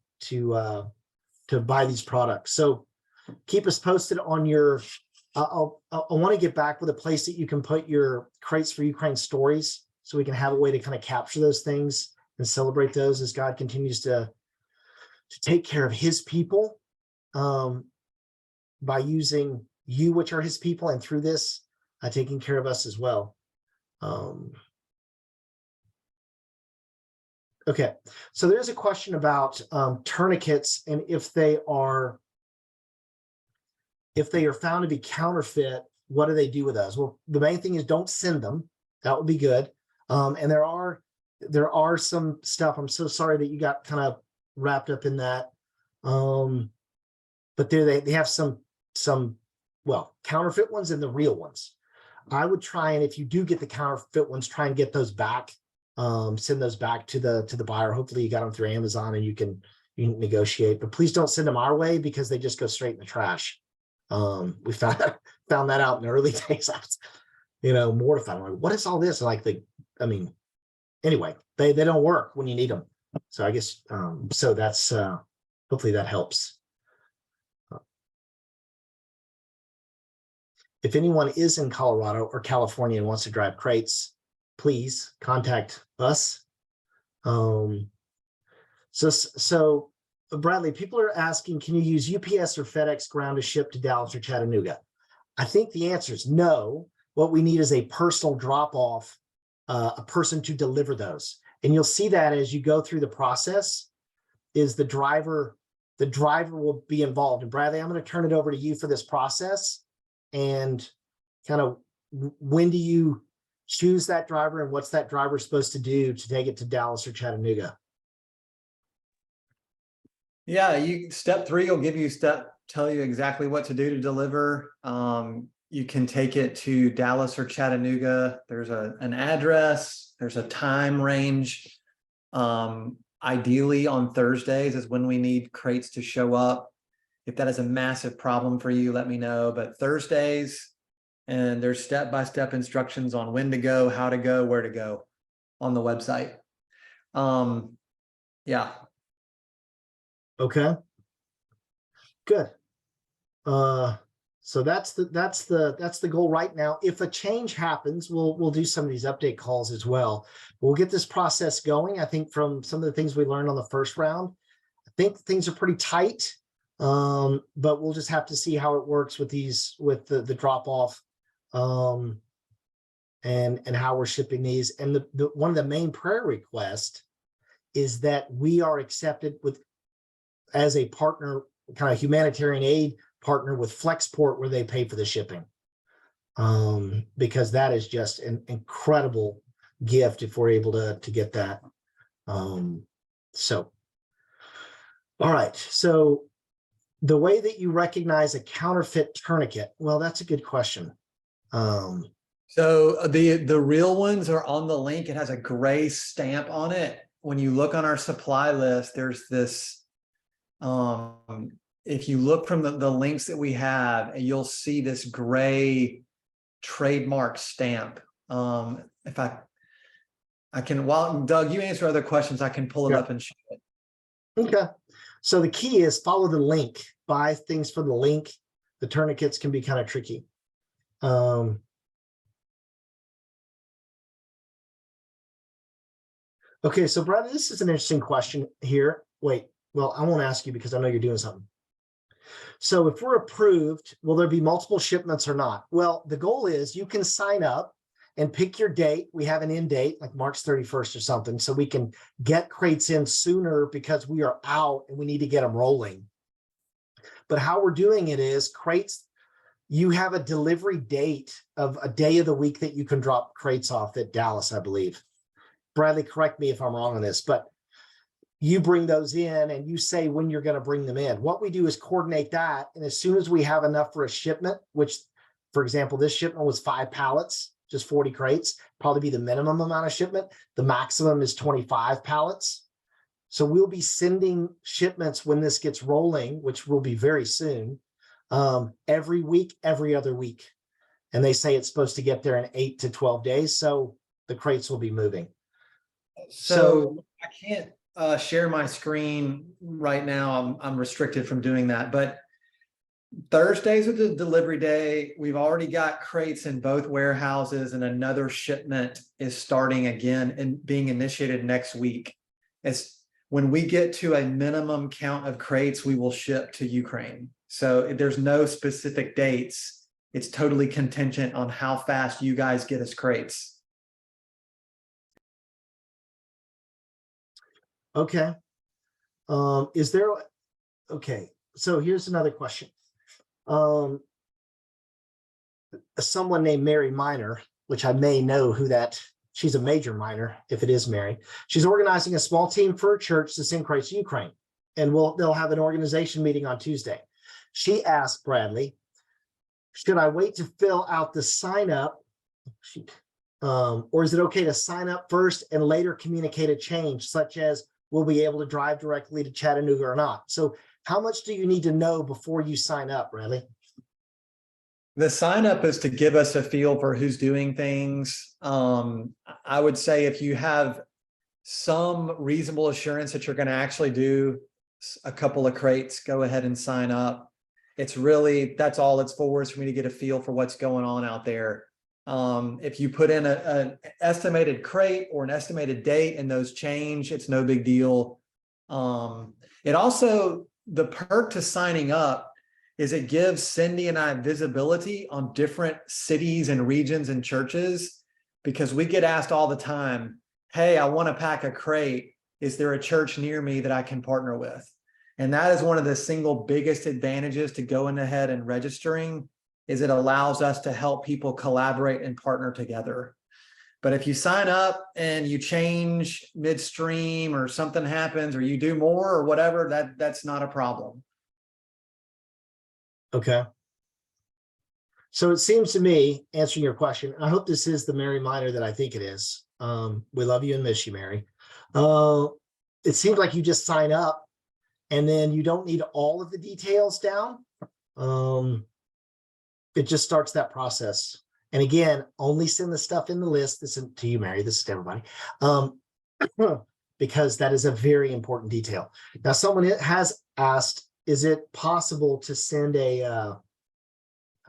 buy these products. So keep us posted on your. I want to get back with a place that you can put your Crates for Ukraine stories, so we can have a way to kind of capture those things and celebrate those as God continues to take care of his people, by using you, which are his people, and through this, taking care of us as well. Okay, so there's a question about tourniquets, and if they are found to be counterfeit, what do they do with those? Well, the main thing is don't send them. That would be good. And there are some stuff. I'm so sorry that you got kind of wrapped up in that. But they have some counterfeit ones and the real ones. I would try, and if you do get the counterfeit ones, try and get those back. Send those back to the buyer. Hopefully you got them through Amazon and you can negotiate, but please don't send them our way, because they just go straight in the trash. We found that out in the early days. I was, mortified. I'm like, what is all this? Anyway, they don't work when you need them. So I guess, so that's, hopefully that helps. If anyone is in Colorado or California and wants to drive crates, please contact us. So Bradley, people are asking, can you use UPS or FedEx ground to ship to Dallas or Chattanooga? I think the answer is no. What we need is a personal drop-off, a person to deliver those. And you'll see that as you go through the process, is the driver will be involved. And Bradley, I'm going to turn it over to you for this process. And kind of, when do you choose that driver, and what's that driver supposed to do to take it to Dallas or Chattanooga? Yeah, step 3 will tell you exactly what to do to deliver. You can take it to Dallas or Chattanooga. There's an address, there's a time range. Ideally on Thursdays is when we need crates to show up. If that is a massive problem for you, let me know. But Thursdays, and there's step-by-step instructions on when to go, how to go, where to go on the website. Yeah. Okay. Good. So that's the goal right now. If a change happens, we'll do some of these update calls as well. We'll get this process going. I think from some of the things we learned on the first round, I think things are pretty tight. But we'll just have to see how it works with the drop off, and how we're shipping these. And the one of the main prayer requests is that we are accepted as a partner, kind of humanitarian aid partner with Flexport, where they pay for the shipping. because that is just an incredible gift if we're able to get that. So, all right. So the way that you recognize a counterfeit tourniquet, well, that's a good question. So the real ones are on the link. It has a gray stamp on it. When you look on our supply list, there's this, if you look from the links that we have, you'll see this gray trademark stamp. If I can, while Doug, you answer other questions, I can pull it up and show it. Okay. So the key is follow the link, buy things from the link. The tourniquets can be kind of tricky. Okay, so Brad, this is an interesting question here. Wait, well, I won't ask you because I know you're doing something. So if we're approved, will there be multiple shipments or not? Well, the goal is you can sign up and pick your date. We have an end date like March 31st or something, so we can get crates in sooner because we are out and we need to get them rolling. But how we're doing it is crates, you have a delivery date of a day of the week that you can drop crates off at Dallas, I believe. Bradley, correct me if I'm wrong on this, but you bring those in and you say when you're going to bring them in. What we do is coordinate that. And as soon as we have enough for a shipment, which, for example, this shipment was 5 pallets, just 40 crates, probably be the minimum amount of shipment. The maximum is 25 pallets. So we'll be sending shipments when this gets rolling, which will be very soon, every week, every other week. And they say it's supposed to get there in 8 to 12 days. So the crates will be moving. So I can't share my screen right now. I'm restricted from doing that, but Thursdays are the delivery day. We've already got crates in both warehouses, and another shipment is starting again and being initiated next week. It's when we get to a minimum count of crates, we will ship to Ukraine. So there's no specific dates. It's totally contingent on how fast you guys get us crates. Okay. Okay, so here's another question. Someone named Mary Minor, which I may know who that, she's a major minor if it is Mary. She's organizing a small team for a church to send Christ to Ukraine, and they'll have an organization meeting on Tuesday. She asked Bradley, should I wait to fill out the sign up? Or is it okay to sign up first and later communicate a change, such as we'll be able to drive directly to Chattanooga or not? So how much do you need to know before you sign up, Bradley? The sign up is to give us a feel for who's doing things. I would say if you have some reasonable assurance that you're going to actually do a couple of crates, go ahead and sign up. It's really, that's all it's for, is for me to get a feel for what's going on out there. If you put in an estimated crate or an estimated date and those change, it's no big deal. It also, the perk to signing up is it gives Cindy and I visibility on different cities and regions and churches, because we get asked all the time, hey, I want to pack a crate. Is there a church near me that I can partner with? And that is one of the single biggest advantages to going ahead and registering, is it allows us to help people collaborate and partner together. But if you sign up and you change midstream or something happens or you do more or whatever, that's not a problem. Okay. So it seems to me, answering your question, I hope this is the Mary Minor that I think it is. We love you and miss you, Mary. It seems like you just sign up and then you don't need all of the details down. It just starts that process. And again, only send the stuff in the list. This isn't to you, Mary. This is to everybody. Because that is a very important detail. Now, someone has asked, is it possible to send a, how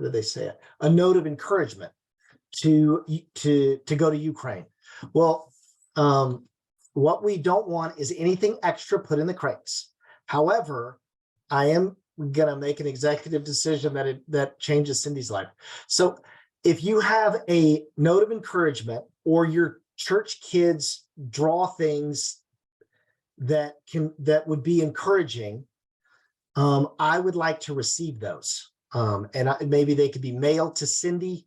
did they say it? A note of encouragement to go to Ukraine? Well, what we don't want is anything extra put in the crates. However, I am going to make an executive decision that changes Cindy's life. So if you have a note of encouragement, or your church kids draw things that would be encouraging, I would like to receive those. And maybe they could be mailed to Cindy,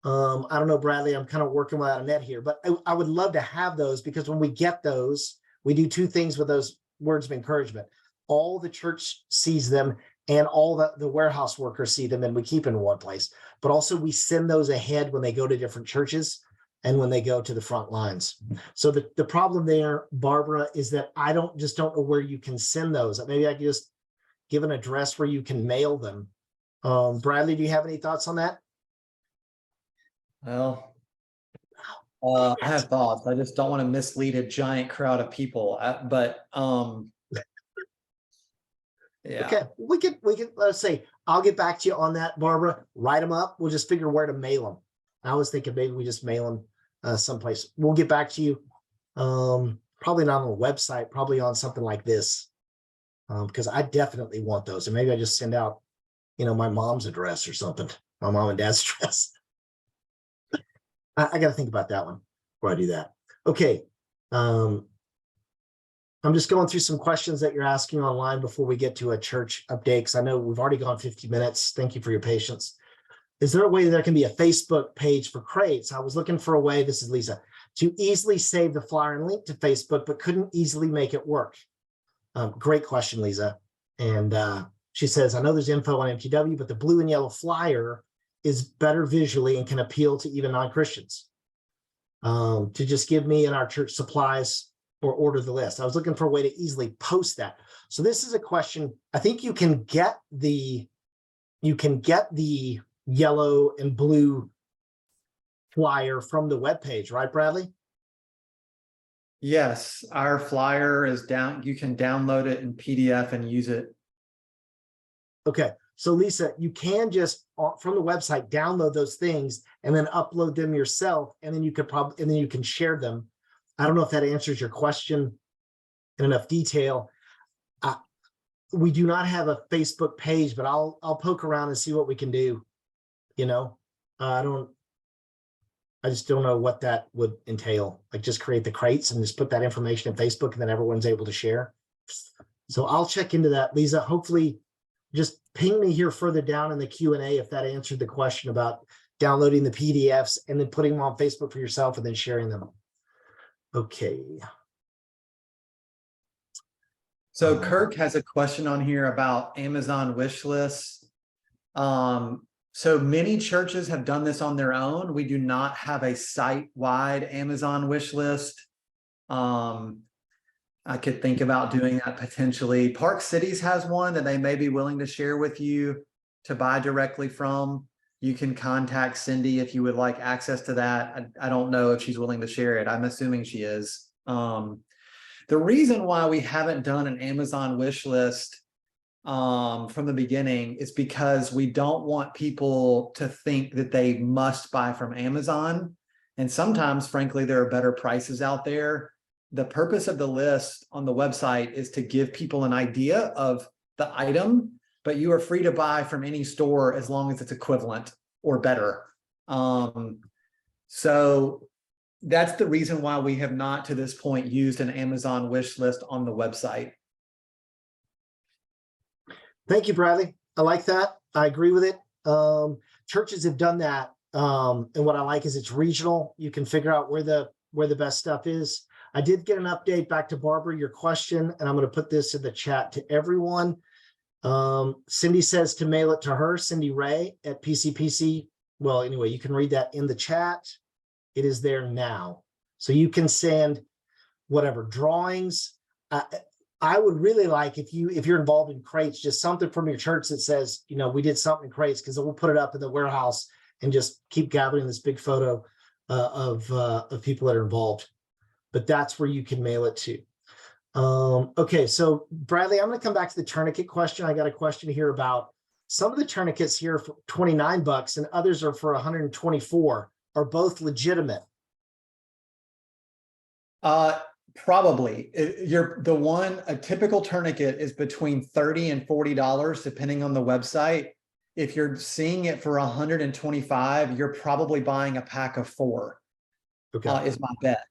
I don't know, Bradley, I'm kind of working without a net here, but I would love to have those, because when we get those, we do two things with those words of encouragement. All the church sees them, and all the warehouse workers see them, and we keep them in one place. But also we send those ahead when they go to different churches and when they go to the front lines. So the problem there, Barbara, is that I don't know where you can send those. Maybe I could just give an address where you can mail them. Bradley, do you have any thoughts on that? Well, I have thoughts. I just don't want to mislead a giant crowd of people. Yeah. Okay, we can, let's say, I'll get back to you on that, Barbara. Write them up. We'll just figure where to mail them. I was thinking maybe we just mail them someplace. We'll get back to you. Probably not on a website, probably on something like this. Because I definitely want those. And maybe I just send out, my mom's address or something, my mom and dad's address. I got to think about that one before I do that. Okay. I'm just going through some questions that you're asking online before we get to a church update, because I know we've already gone 50 minutes. Thank you for your patience. Is there a way there can be a Facebook page for crates? I was looking for a way, this is Lisa, to easily save the flyer and link to Facebook, but couldn't easily make it work. Great question, Lisa. And she says, I know there's info on MTW, but the blue and yellow flyer is better visually and can appeal to even non-Christians. To just give me and our church supplies or order the list. I was looking for a way to easily post that. So this is a question. I think you can get the yellow and blue flyer from the webpage, right, Bradley? Yes, our flyer is down. You can download it in PDF and use it. Okay. So Lisa, you can just from the website download those things and then upload them yourself, and then you can share them. I don't know if that answers your question in enough detail. We do not have a Facebook page, but I'll poke around and see what we can do. I just don't know what that would entail. Like just create the crates and just put that information in Facebook, and then everyone's able to share. So I'll check into that, Lisa. Hopefully just ping me here further down in the Q&A if that answered the question about downloading the PDFs and then putting them on Facebook for yourself and then sharing them. Okay. So Kirk has a question on here about Amazon wish lists. So many churches have done this on their own. We do not have a site-wide Amazon wish list. I could think about doing that potentially. Park Cities has one that they may be willing to share with you to buy directly from. You can contact Cindy if you would like access to that. I don't know if she's willing to share it. I'm assuming she is. The reason why we haven't done an Amazon wish list from the beginning is because we don't want people to think that they must buy from Amazon. And sometimes, frankly, there are better prices out there. The purpose of the list on the website is to give people an idea of the item, but you are free to buy from any store as long as it's equivalent or better. So that's the reason why we have not to this point used an Amazon wish list on the website. Thank you, Bradley. I like that. I agree with it. Churches have done that. And what I like is it's regional. You can figure out where the best stuff is. I did get an update back to Barbara, your question, and I'm going to put this in the chat to everyone. Cindy says to mail it to her, Cindy Ray at PCPC. Well, anyway, you can read that in the chat. It is there now. So you can send whatever drawings. I would really like if you're involved in crates, just something from your church that says, we did something in crates, because we'll put it up in the warehouse and just keep gathering this big photo of people that are involved. But that's where you can mail it to. Okay, so Bradley, I'm going to come back to the tourniquet question. I got a question here about some of the tourniquets here for $29 and others are for $124. Are both legitimate? Probably. A typical tourniquet is between $30 and $40, depending on the website. If you're seeing it for $125, you're probably buying a pack of 4. Okay, is my bet.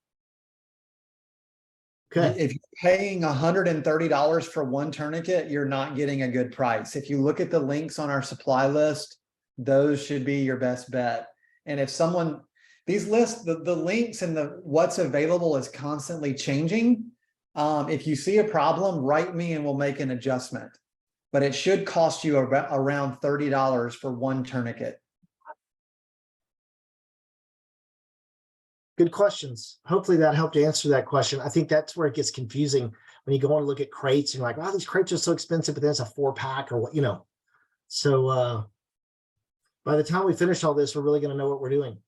Okay. If you're paying $130 for one tourniquet, you're not getting a good price. If you look at the links on our supply list, those should be your best bet. And if someone, these lists, the links and the what's available is constantly changing. If you see a problem, write me and we'll make an adjustment. But it should cost you around $30 for one tourniquet. Good questions. Hopefully that helped answer that question. I think that's where it gets confusing when you go and look at crates and you're like, wow, these crates are so expensive, but then it's a 4-pack or what, you know. So by the time we finish all this, we're really going to know what we're doing.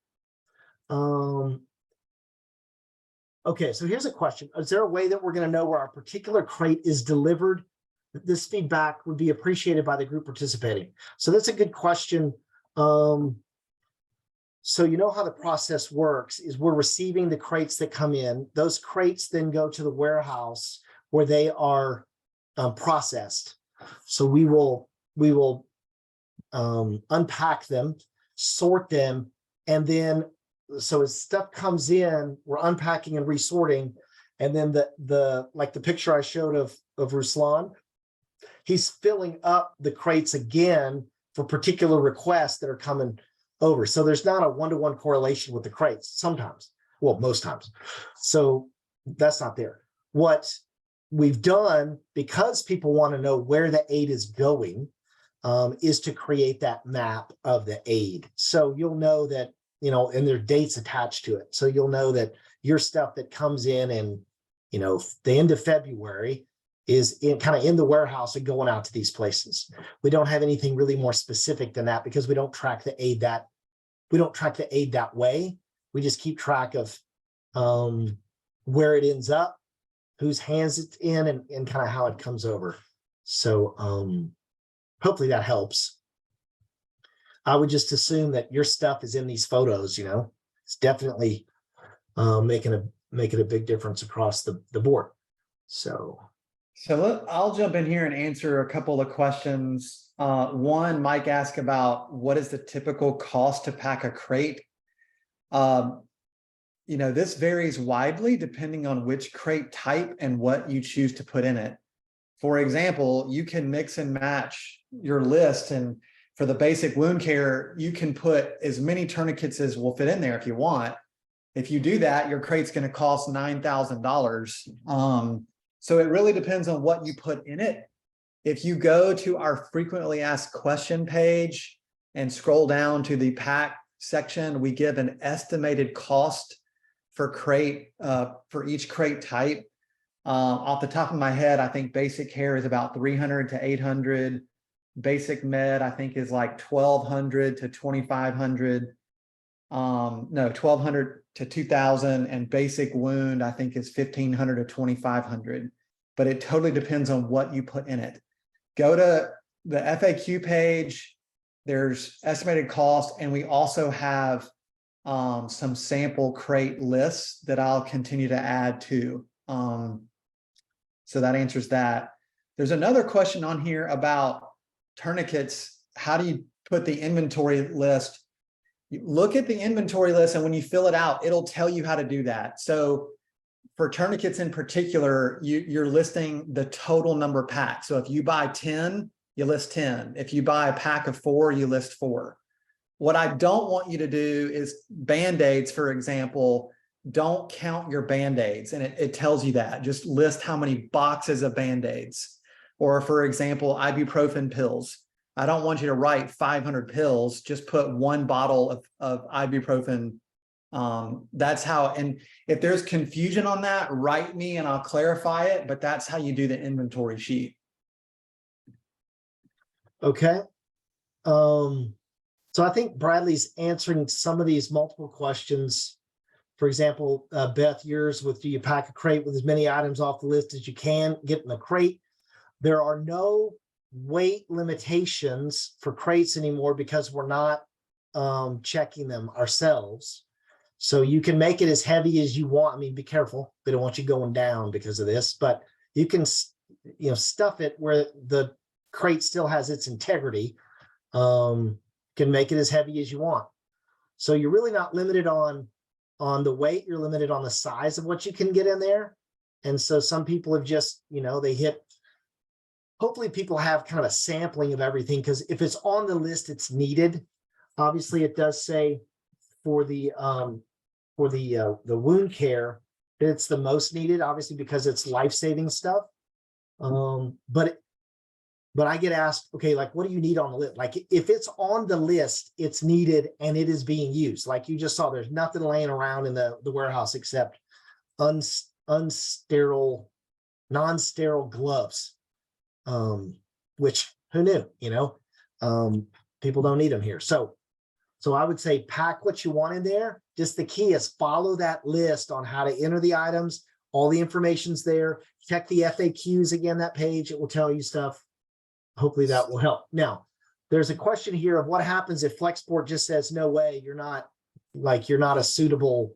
Okay, so here's a question. Is there a way that we're going to know where our particular crate is delivered? This feedback would be appreciated by the group participating. So that's a good question. So you know how the process works is we're receiving the crates that come in. Those crates then go to the warehouse where they are processed. So we will unpack them, sort them, and then so as stuff comes in, we're unpacking and resorting. And then the like the picture I showed of Ruslan, he's filling up the crates again for particular requests that are coming over. So there's not a one-to-one correlation with the crates sometimes, well, most times. So that's not there. What we've done, because people want to know where the aid is going, is to create that map of the aid. So you'll know that, you know, and there are dates attached to it. So you'll know that your stuff that comes in, you know, the end of February is in kind of in the warehouse and going out to these places. We don't have anything really more specific than that because we don't track the aid that way. We just keep track of where it ends up, whose hands it's in, and kind of how it comes over. So hopefully that helps. I would just assume that your stuff is in these photos, you know. It's definitely making a big difference across the board. So I'll jump in here and answer a couple of questions. One, Mike asked about what is the typical cost to pack a crate? You know, this varies widely depending on which crate type and what you choose to put in it. For example, you can mix and match your list, and for the basic wound care, you can put as many tourniquets as will fit in there if you want. If you do that, your crate's going to cost $9,000. So it really depends on what you put in it. If you go to our frequently asked question page and scroll down to the pack section, we give an estimated cost for crate for each crate type. Off the top of my head, I think basic hair is about $300 to $800. Basic med, I think, is like $1,200 to $2,500. No, $1,200 to $2,000, and basic wound, I think, is $1,500 to $2,500. But it totally depends on what you put in it. Go to the FAQ page. There's estimated cost, and we also have some sample crate lists that I'll continue to add to. So that answers that. There's another question on here about tourniquets. How do you put the inventory list? You look at the inventory list, and when you fill it out, it'll tell you how to do that. So for tourniquets in particular, you're listing the total number of packs. So if you buy 10, you list 10. If you buy a pack of 4, you list 4. What I don't want you to do is Band-Aids, for example. Don't count your Band-Aids, and it tells you that. Just list how many boxes of Band-Aids. Or for example, ibuprofen pills. I don't want you to write 500 pills, just put 1 bottle of ibuprofen. That's how, and if there's confusion on that, write me and I'll clarify it, but that's how you do the inventory sheet. okay. So I think Bradley's answering some of these multiple questions. For example, Beth, yours with, do you pack a crate with as many items off the list as you can get in the crate? There are no weight limitations for crates anymore because we're not checking them ourselves. So you can make it as heavy as you want. I mean, be careful. They don't want you going down because of this, but you can, you know, stuff it where the crate still has its integrity. Can make it as heavy as you want. So you're really not limited on the weight. You're limited on the size of what you can get in there. And so some people have just, you know, they hit, hopefully people have kind of a sampling of everything, because if it's on the list, it's needed. Obviously it does say for the wound care, it's the most needed, obviously, because it's life-saving stuff. But I get asked, okay, like, what do you need on the list? Like, if it's on the list, it's needed and it is being used. Like you just saw, there's nothing laying around in the warehouse except non-sterile gloves. Which who knew, people don't need them here. So I would say pack what you want in there. Just the key is follow that list on how to enter the items. All the information's there. Check the FAQs again, that page, it will tell you stuff. Hopefully that will help. Now, there's a question here of what happens if Flexport just says, no way, you're not a suitable,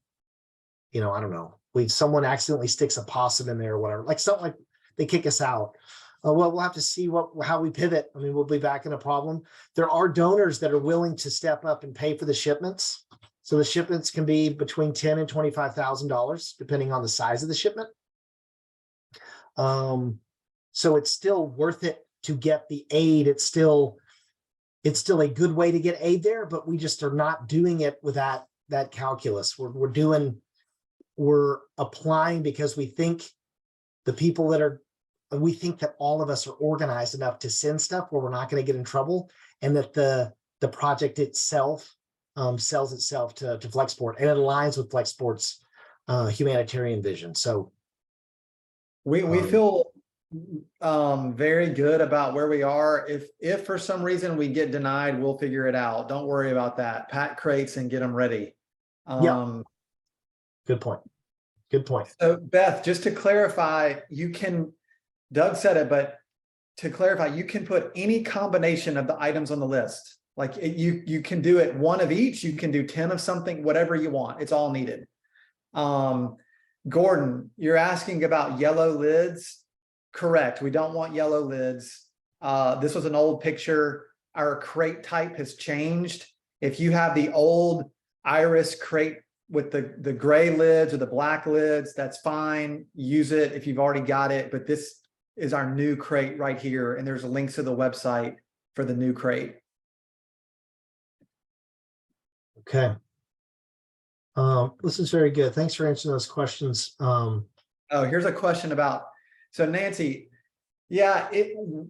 I don't know, someone accidentally sticks a possum in there or whatever, like something like they kick us out. Well, we'll have to see how we pivot. I mean, we'll be back in a problem. There are donors that are willing to step up and pay for the shipments. So the shipments can be between $10,000 and $25,000, depending on the size of the shipment. So it's still worth it to get the aid. It's still a good way to get aid there, but we just are not doing it with that calculus. We're applying because we think we think that all of us are organized enough to send stuff where we're not going to get in trouble, and that the project itself sells itself to Flexport, and it aligns with Flexport's humanitarian vision. So we feel very good about where we are. If for some reason we get denied, we'll figure it out. Don't worry about that. Pack crates and get them ready. Yeah. Good point. So Beth, just to clarify, Doug said it, but to clarify, you can put any combination of the items on the list. Like you can do it one of each, you can do 10 of something, whatever you want. It's all needed. Gordon, you're asking about yellow lids. Correct. We don't want yellow lids. This was an old picture. Our crate type has changed. If you have the old Iris crate with the gray lids or the black lids, that's fine. Use it if you've already got it. But this is our new crate right here. And there's links to the website for the new crate. Okay. This is very good. Thanks for answering those questions. Oh, here's a question about, so Nancy, yeah,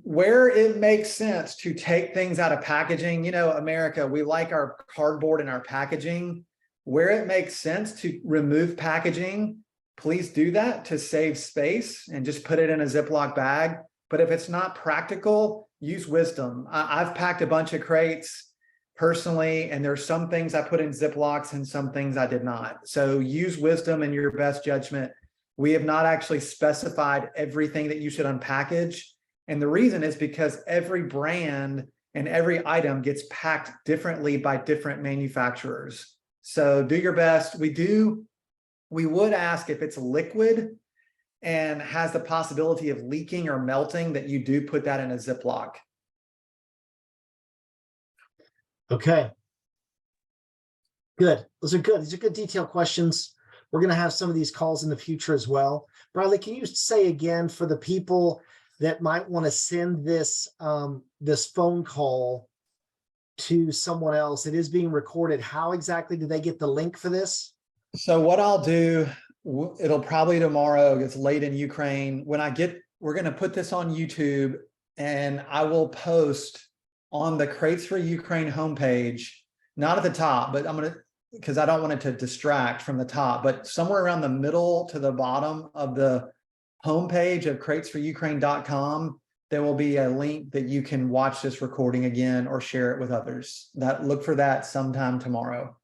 where it makes sense to take things out of packaging, America, we like our cardboard and our packaging. Where it makes sense to remove packaging, please do that to save space and just put it in a Ziploc bag. But if it's not practical, use wisdom. I've packed a bunch of crates personally, and there's some things I put in Ziplocs and some things I did not. So use wisdom and your best judgment. We have not actually specified everything that you should unpackage. And the reason is because every brand and every item gets packed differently by different manufacturers. So do your best. We would ask if it's liquid and has the possibility of leaking or melting, that you do put that in a Ziploc. Okay. Good. Those are good. These are good detailed questions. We're going to have some of these calls in the future as well. Bradley, can you say again for the people that might want to send this this phone call to someone else? It is being recorded. How exactly do they get the link for this? So what I'll do, it'll probably tomorrow, it's late in Ukraine. We're going to put this on YouTube, and I will post on the Crates for Ukraine homepage, not at the top, but because I don't want it to distract from the top, but somewhere around the middle to the bottom of the homepage of cratesforukraine.com, there will be a link that you can watch this recording again or share it with others. Look for that sometime tomorrow.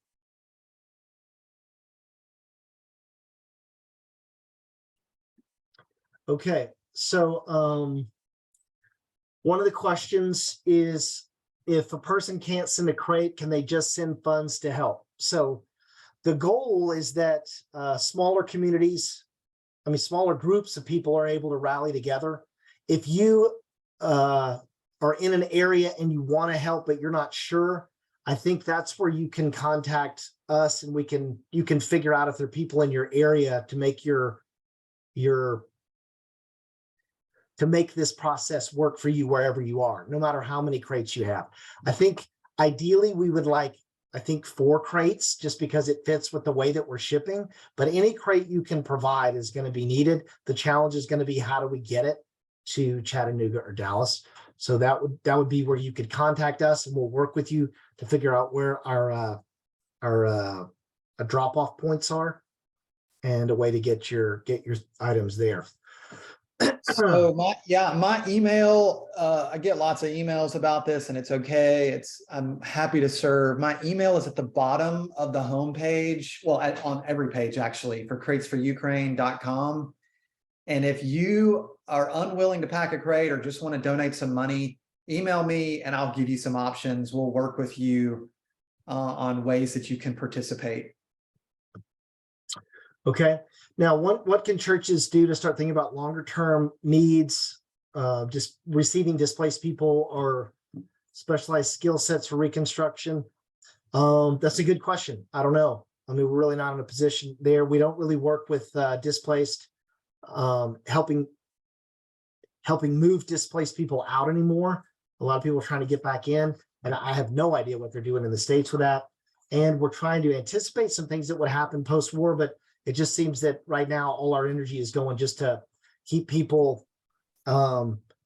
Okay, so one of the questions is, if a person can't send a crate, can they just send funds to help? So the goal is that smaller communities, smaller groups of people are able to rally together. If you are in an area and you want to help, but you're not sure, I think that's where you can contact us, and you can figure out if there are people in your area to make to make this process work for you wherever you are, no matter how many crates you have. I think ideally we would like I think 4 crates just because it fits with the way that we're shipping. But any crate you can provide is going to be needed. The challenge is going to be how do we get it to Chattanooga or Dallas? So that would be where you could contact us, and we'll work with you to figure out where our drop-off points are and a way to get your items there. So my email, I get lots of emails about this, and it's okay. I'm happy to serve. My email is at the bottom of the homepage. Well, on every page actually, for cratesforukraine.com. And if you are unwilling to pack a crate or just want to donate some money, email me and I'll give you some options. We'll work with you on ways that you can participate. Okay. Now, what can churches do to start thinking about longer term needs, just receiving displaced people or specialized skill sets for reconstruction? That's a good question. I don't know. I mean, we're really not in a position there. We don't really work with displaced, helping move displaced people out anymore. A lot of people are trying to get back in, and I have no idea what they're doing in the States with that. And we're trying to anticipate some things that would happen post-war, but it just seems that right now all our energy is going just to keep people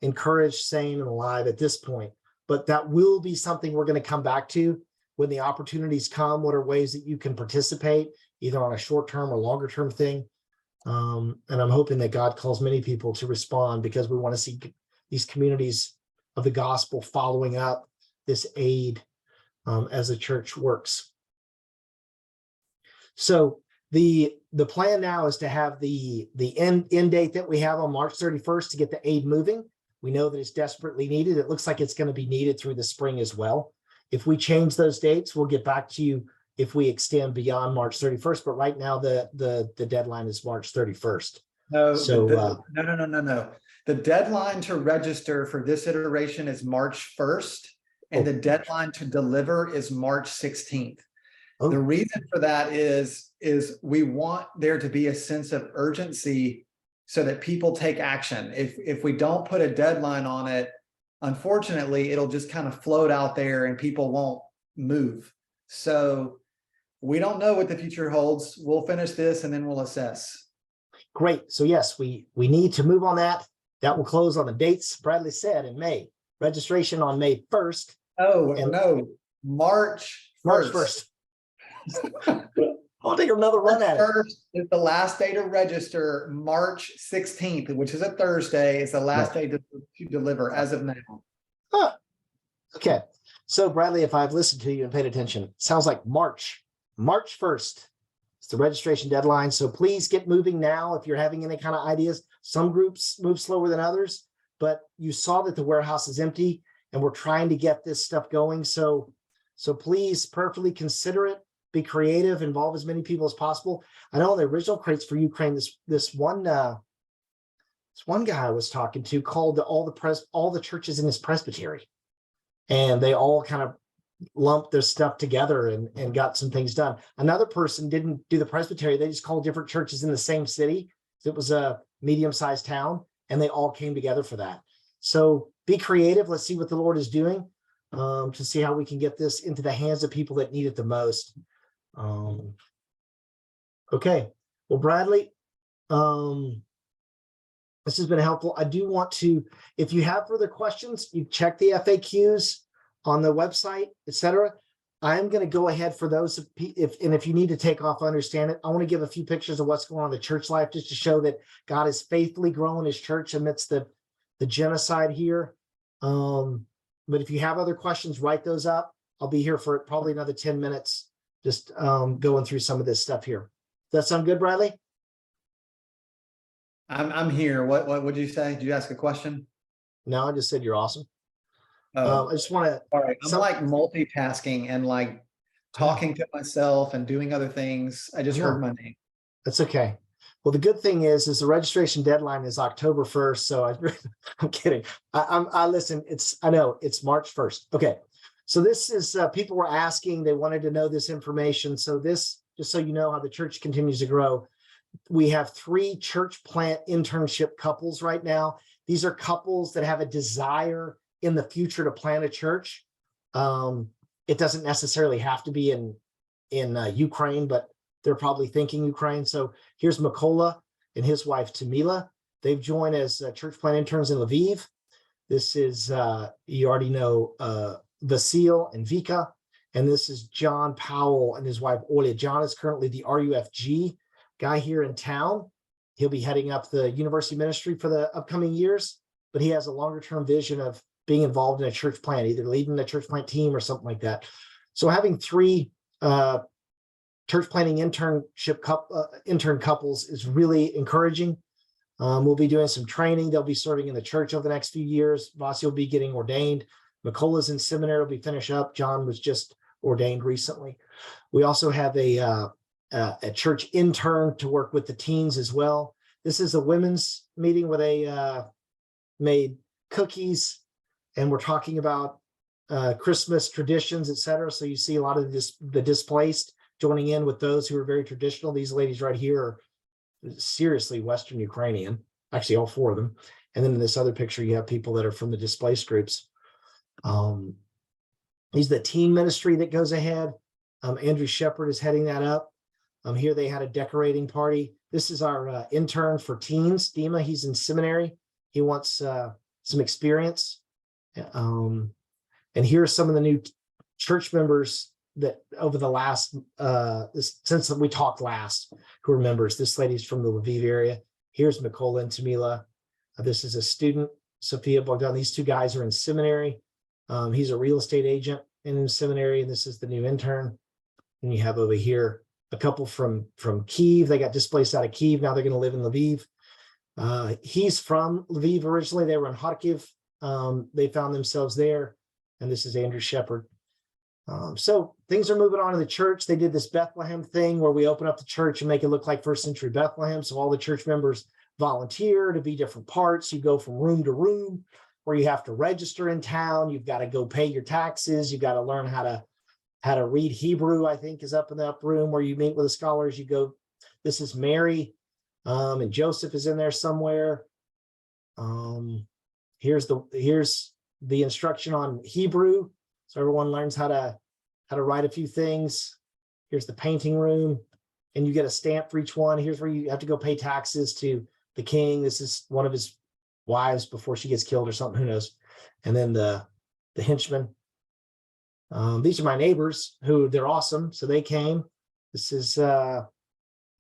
encouraged, sane, and alive at this point. But that will be something we're going to come back to when the opportunities come. What are ways that you can participate, either on a short-term or longer-term thing? And I'm hoping that God calls many people to respond, because we want to see these communities of the gospel following up this aid as the church works. So the plan now is to have the end date that we have on March 31st to get the aid moving. We know that it's desperately needed. It looks like it's going to be needed through the spring as well. If we change those dates, we'll get back to you if we extend beyond March 31st. But right now, the deadline is March 31st. No, So no. The deadline to register for this iteration is March 1st, and the deadline to deliver is March 16th. Oh. The reason for that is we want there to be a sense of urgency so that people take action. If we don't put a deadline on it, unfortunately, it'll just kind of float out there and people won't move. So we don't know what the future holds. We'll finish this and then we'll assess. Great. So yes, we need to move on that. That will close on the dates Bradley said in May. Registration on May 1st. Oh, no, March 1st. I'll take another run at it. First is the last day to register. March 16th, which is a Thursday, is the last day to deliver as of now. Huh. Okay. So Bradley, if I've listened to you and paid attention, sounds like March 1st. It's the registration deadline. So please get moving now if you're having any kind of ideas. Some groups move slower than others, but you saw that the warehouse is empty and we're trying to get this stuff going. So please prayerfully consider it. Be creative, involve as many people as possible. I know in the original Crates for Ukraine, this one guy I was talking to called all the churches in his presbytery, and they all kind of lumped their stuff together and got some things done. Another person didn't do the presbytery; they just called different churches in the same city. It was a medium-sized town, and they all came together for that. So be creative. Let's see what the Lord is doing to see how we can get this into the hands of people that need it the most. Okay, well, Bradley, this has been helpful. I do want to, if you have further questions, you check the FAQs on the website, etc. I'm going to go ahead for those. If you need to take off, I understand it. I want to give a few pictures of what's going on in the church life, just to show that God is faithfully growing his church amidst the genocide here. But if you have other questions, write those up. I'll be here for probably another 10 minutes. Just going through some of this stuff here. Does that sound good, Bradley? I'm here. What would you say? Did you ask a question? No, I just said you're awesome. Oh, I just want to. all right. I'm like multitasking and like talking to myself and doing other things. I just heard my name. That's okay. Well, the good thing is the registration deadline is October 1st. So I'm kidding. I listen. I know it's March 1st. Okay. So this is people were asking, they wanted to know this information. So this, just so you know how the church continues to grow, we have 3 church plant internship couples right now. These are couples that have a desire in the future to plant a church. it doesn't necessarily have to be in Ukraine, but they're probably thinking Ukraine. So here's Mykola and his wife Tamila. They've joined as church plant interns in Lviv. This is you already know Vasil and Vika, and this is John Powell and his wife Olia. John is currently the RUFG guy here in town. He'll be heading up the university ministry for the upcoming years, but he has a longer term vision of being involved in a church plant, either leading a church plant team or something like that. So having three church planting intern couples is really encouraging. We'll be doing some training. They'll be serving in the church over the next few years. Vasi will be getting ordained. Mykola's in seminary, will be finished up. John was just ordained recently. We also have a church intern to work with the teens as well. This is a women's meeting where they made cookies, and we're talking about Christmas traditions, etc. So you see a lot of the displaced joining in with those who are very traditional. These ladies right here are seriously Western Ukrainian, actually all four of them. And then in this other picture, you have people that are from the displaced groups. He's the teen ministry that goes ahead. Andrew Shepard is heading that up. Here they had a decorating party. This is our intern for teens, Dima. He's in seminary. He wants some experience. And here are some of the new church members that over the last, since we talked last, who are members. This lady's from the Lviv area. Here's Mykola and Tamila. This is a student, Sophia Bogdan. These two guys are in seminary. He's a real estate agent in seminary, and this is the new intern. And you have over here a couple from Kyiv. They got displaced out of Kyiv. Now they're going to live in Lviv. He's from Lviv originally. They were in Kharkiv. They found themselves there. And this is Andrew Shepard. So things are moving on in the church. They did this Bethlehem thing where we open up the church and make it look like first century Bethlehem. So all the church members volunteer to be different parts. You go from room to room where you have to register in town. You've got to go pay your taxes. You've got to learn how to read Hebrew, I think is up in the up room where you meet with the scholars. You go, this is Mary, and Joseph is in there somewhere. Here's the instruction on Hebrew. So everyone learns how to write a few things. Here's the painting room, and you get a stamp for each one. Here's where you have to go pay taxes to the king. This is one of his wives before she gets killed or something, who knows. And then the henchmen. These are my neighbors who they're awesome. So they came. This is,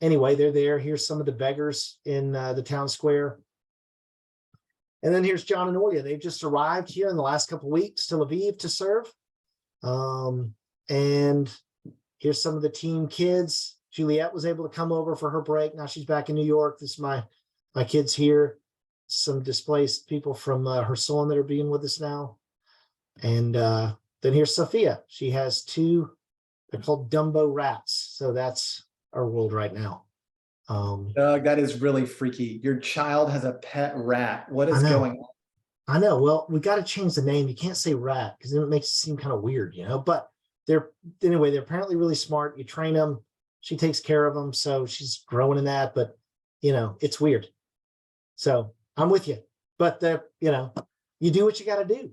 anyway, they're there. Here's some of the beggars in the town square. And then here's John and Olia. They've just arrived here in the last couple of weeks to Lviv to serve. And here's some of the team kids. Juliet was able to come over for her break. Now she's back in New York. This is my kids here. Some displaced people from her son that are being with us now. And then here's Sophia. She has two, they're called Dumbo rats. So that's our world right now. Doug, that is really freaky. Your child has a pet rat. What is going on? I know. Well, we got to change the name. You can't say rat because then it makes it seem kind of weird, but they're apparently really smart. You train them. She takes care of them. So she's growing in that, but it's weird. So I'm with you, but you do what you got to do.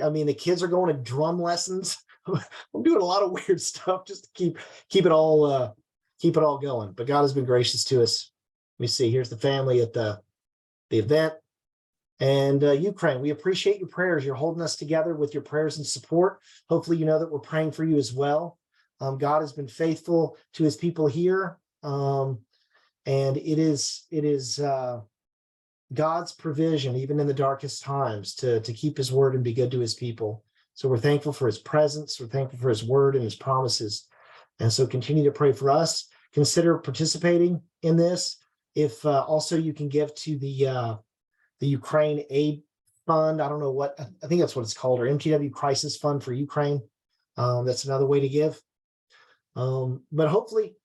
I mean, the kids are going to drum lessons. I'm doing a lot of weird stuff just to keep it all going. But God has been gracious to us. Let me see. Here's the family at the event. And Ukraine, we appreciate your prayers. You're holding us together with your prayers and support. Hopefully, you know that we're praying for you as well. God has been faithful to his people here. And it is God's provision, even in the darkest times, to keep his word and be good to his people. So we're thankful for his presence. We're thankful for his word and his promises. And so continue to pray for us. Consider participating in this. If also you can give to the Ukraine Aid Fund. I don't know what, I think that's what it's called, or MTW Crisis Fund for Ukraine. That's another way to give. But hopefully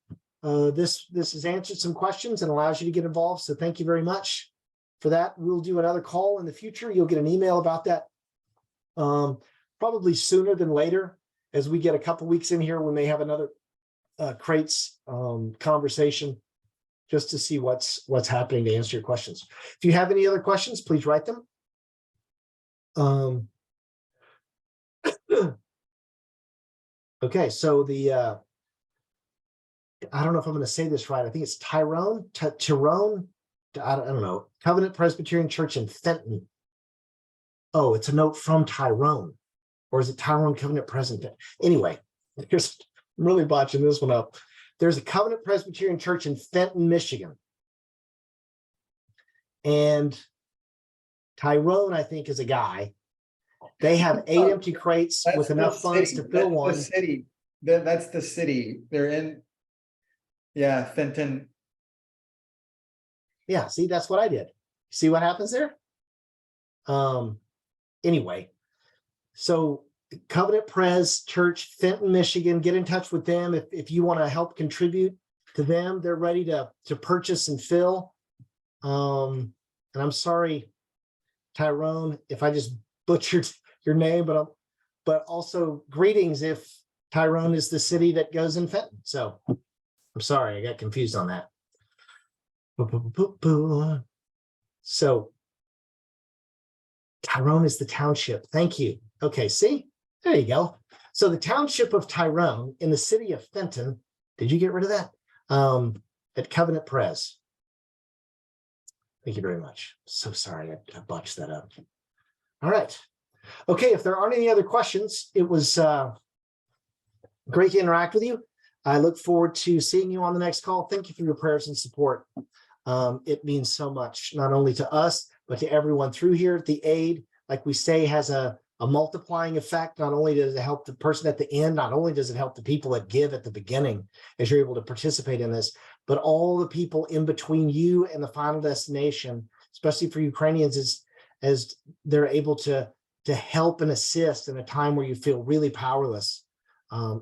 this has answered some questions and allows you to get involved. So thank you very much for that. We'll do another call in the future. You'll get an email about that probably sooner than later. As we get a couple weeks in here, we may have another crates conversation just to see what's happening to answer your questions. If you have any other questions, please write them. Okay, so I don't know if I'm going to say this right. I think it's Tyrone, I don't know, Covenant Presbyterian Church in Fenton. Oh, it's a note from Tyrone, or is it Tyrone Covenant Presbyterian? Anyway, I'm really botching this one up. There's a Covenant Presbyterian Church in Fenton, Michigan. And Tyrone, I think, is a guy. They have 8 empty crates with enough funds to fill one. The city. That's the city. They're in. Yeah, Fenton. Yeah, see, that's what I did. See what happens there? Anyway, so Covenant Pres Church, Fenton, Michigan, get in touch with them if you want to help contribute to them. They're ready to purchase and fill. And I'm sorry, Tyrone, if I just butchered your name, but also greetings if Tyrone is the city that goes in Fenton. So I'm sorry, I got confused on that. So Tyrone is the township. Thank you. Okay, see, there you go. So the township of Tyrone in the city of Fenton, did you get rid of that? At Covenant Pres. Thank you very much. So sorry, I botched that up. All right. Okay, if there aren't any other questions, it was great to interact with you. I look forward to seeing you on the next call. Thank you for your prayers and support. It means so much, not only to us, but to everyone through here. The aid, like we say, has a multiplying effect. Not only does it help the person at the end, not only does it help the people that give at the beginning as you're able to participate in this, but all the people in between you and the final destination, especially for Ukrainians, as they're able to help and assist in a time where you feel really powerless.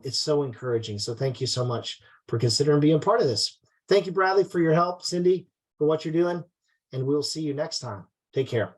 It's so encouraging. So thank you so much for considering being part of this. Thank you, Bradley, for your help, Cindy, for what you're doing, and we'll see you next time. Take care.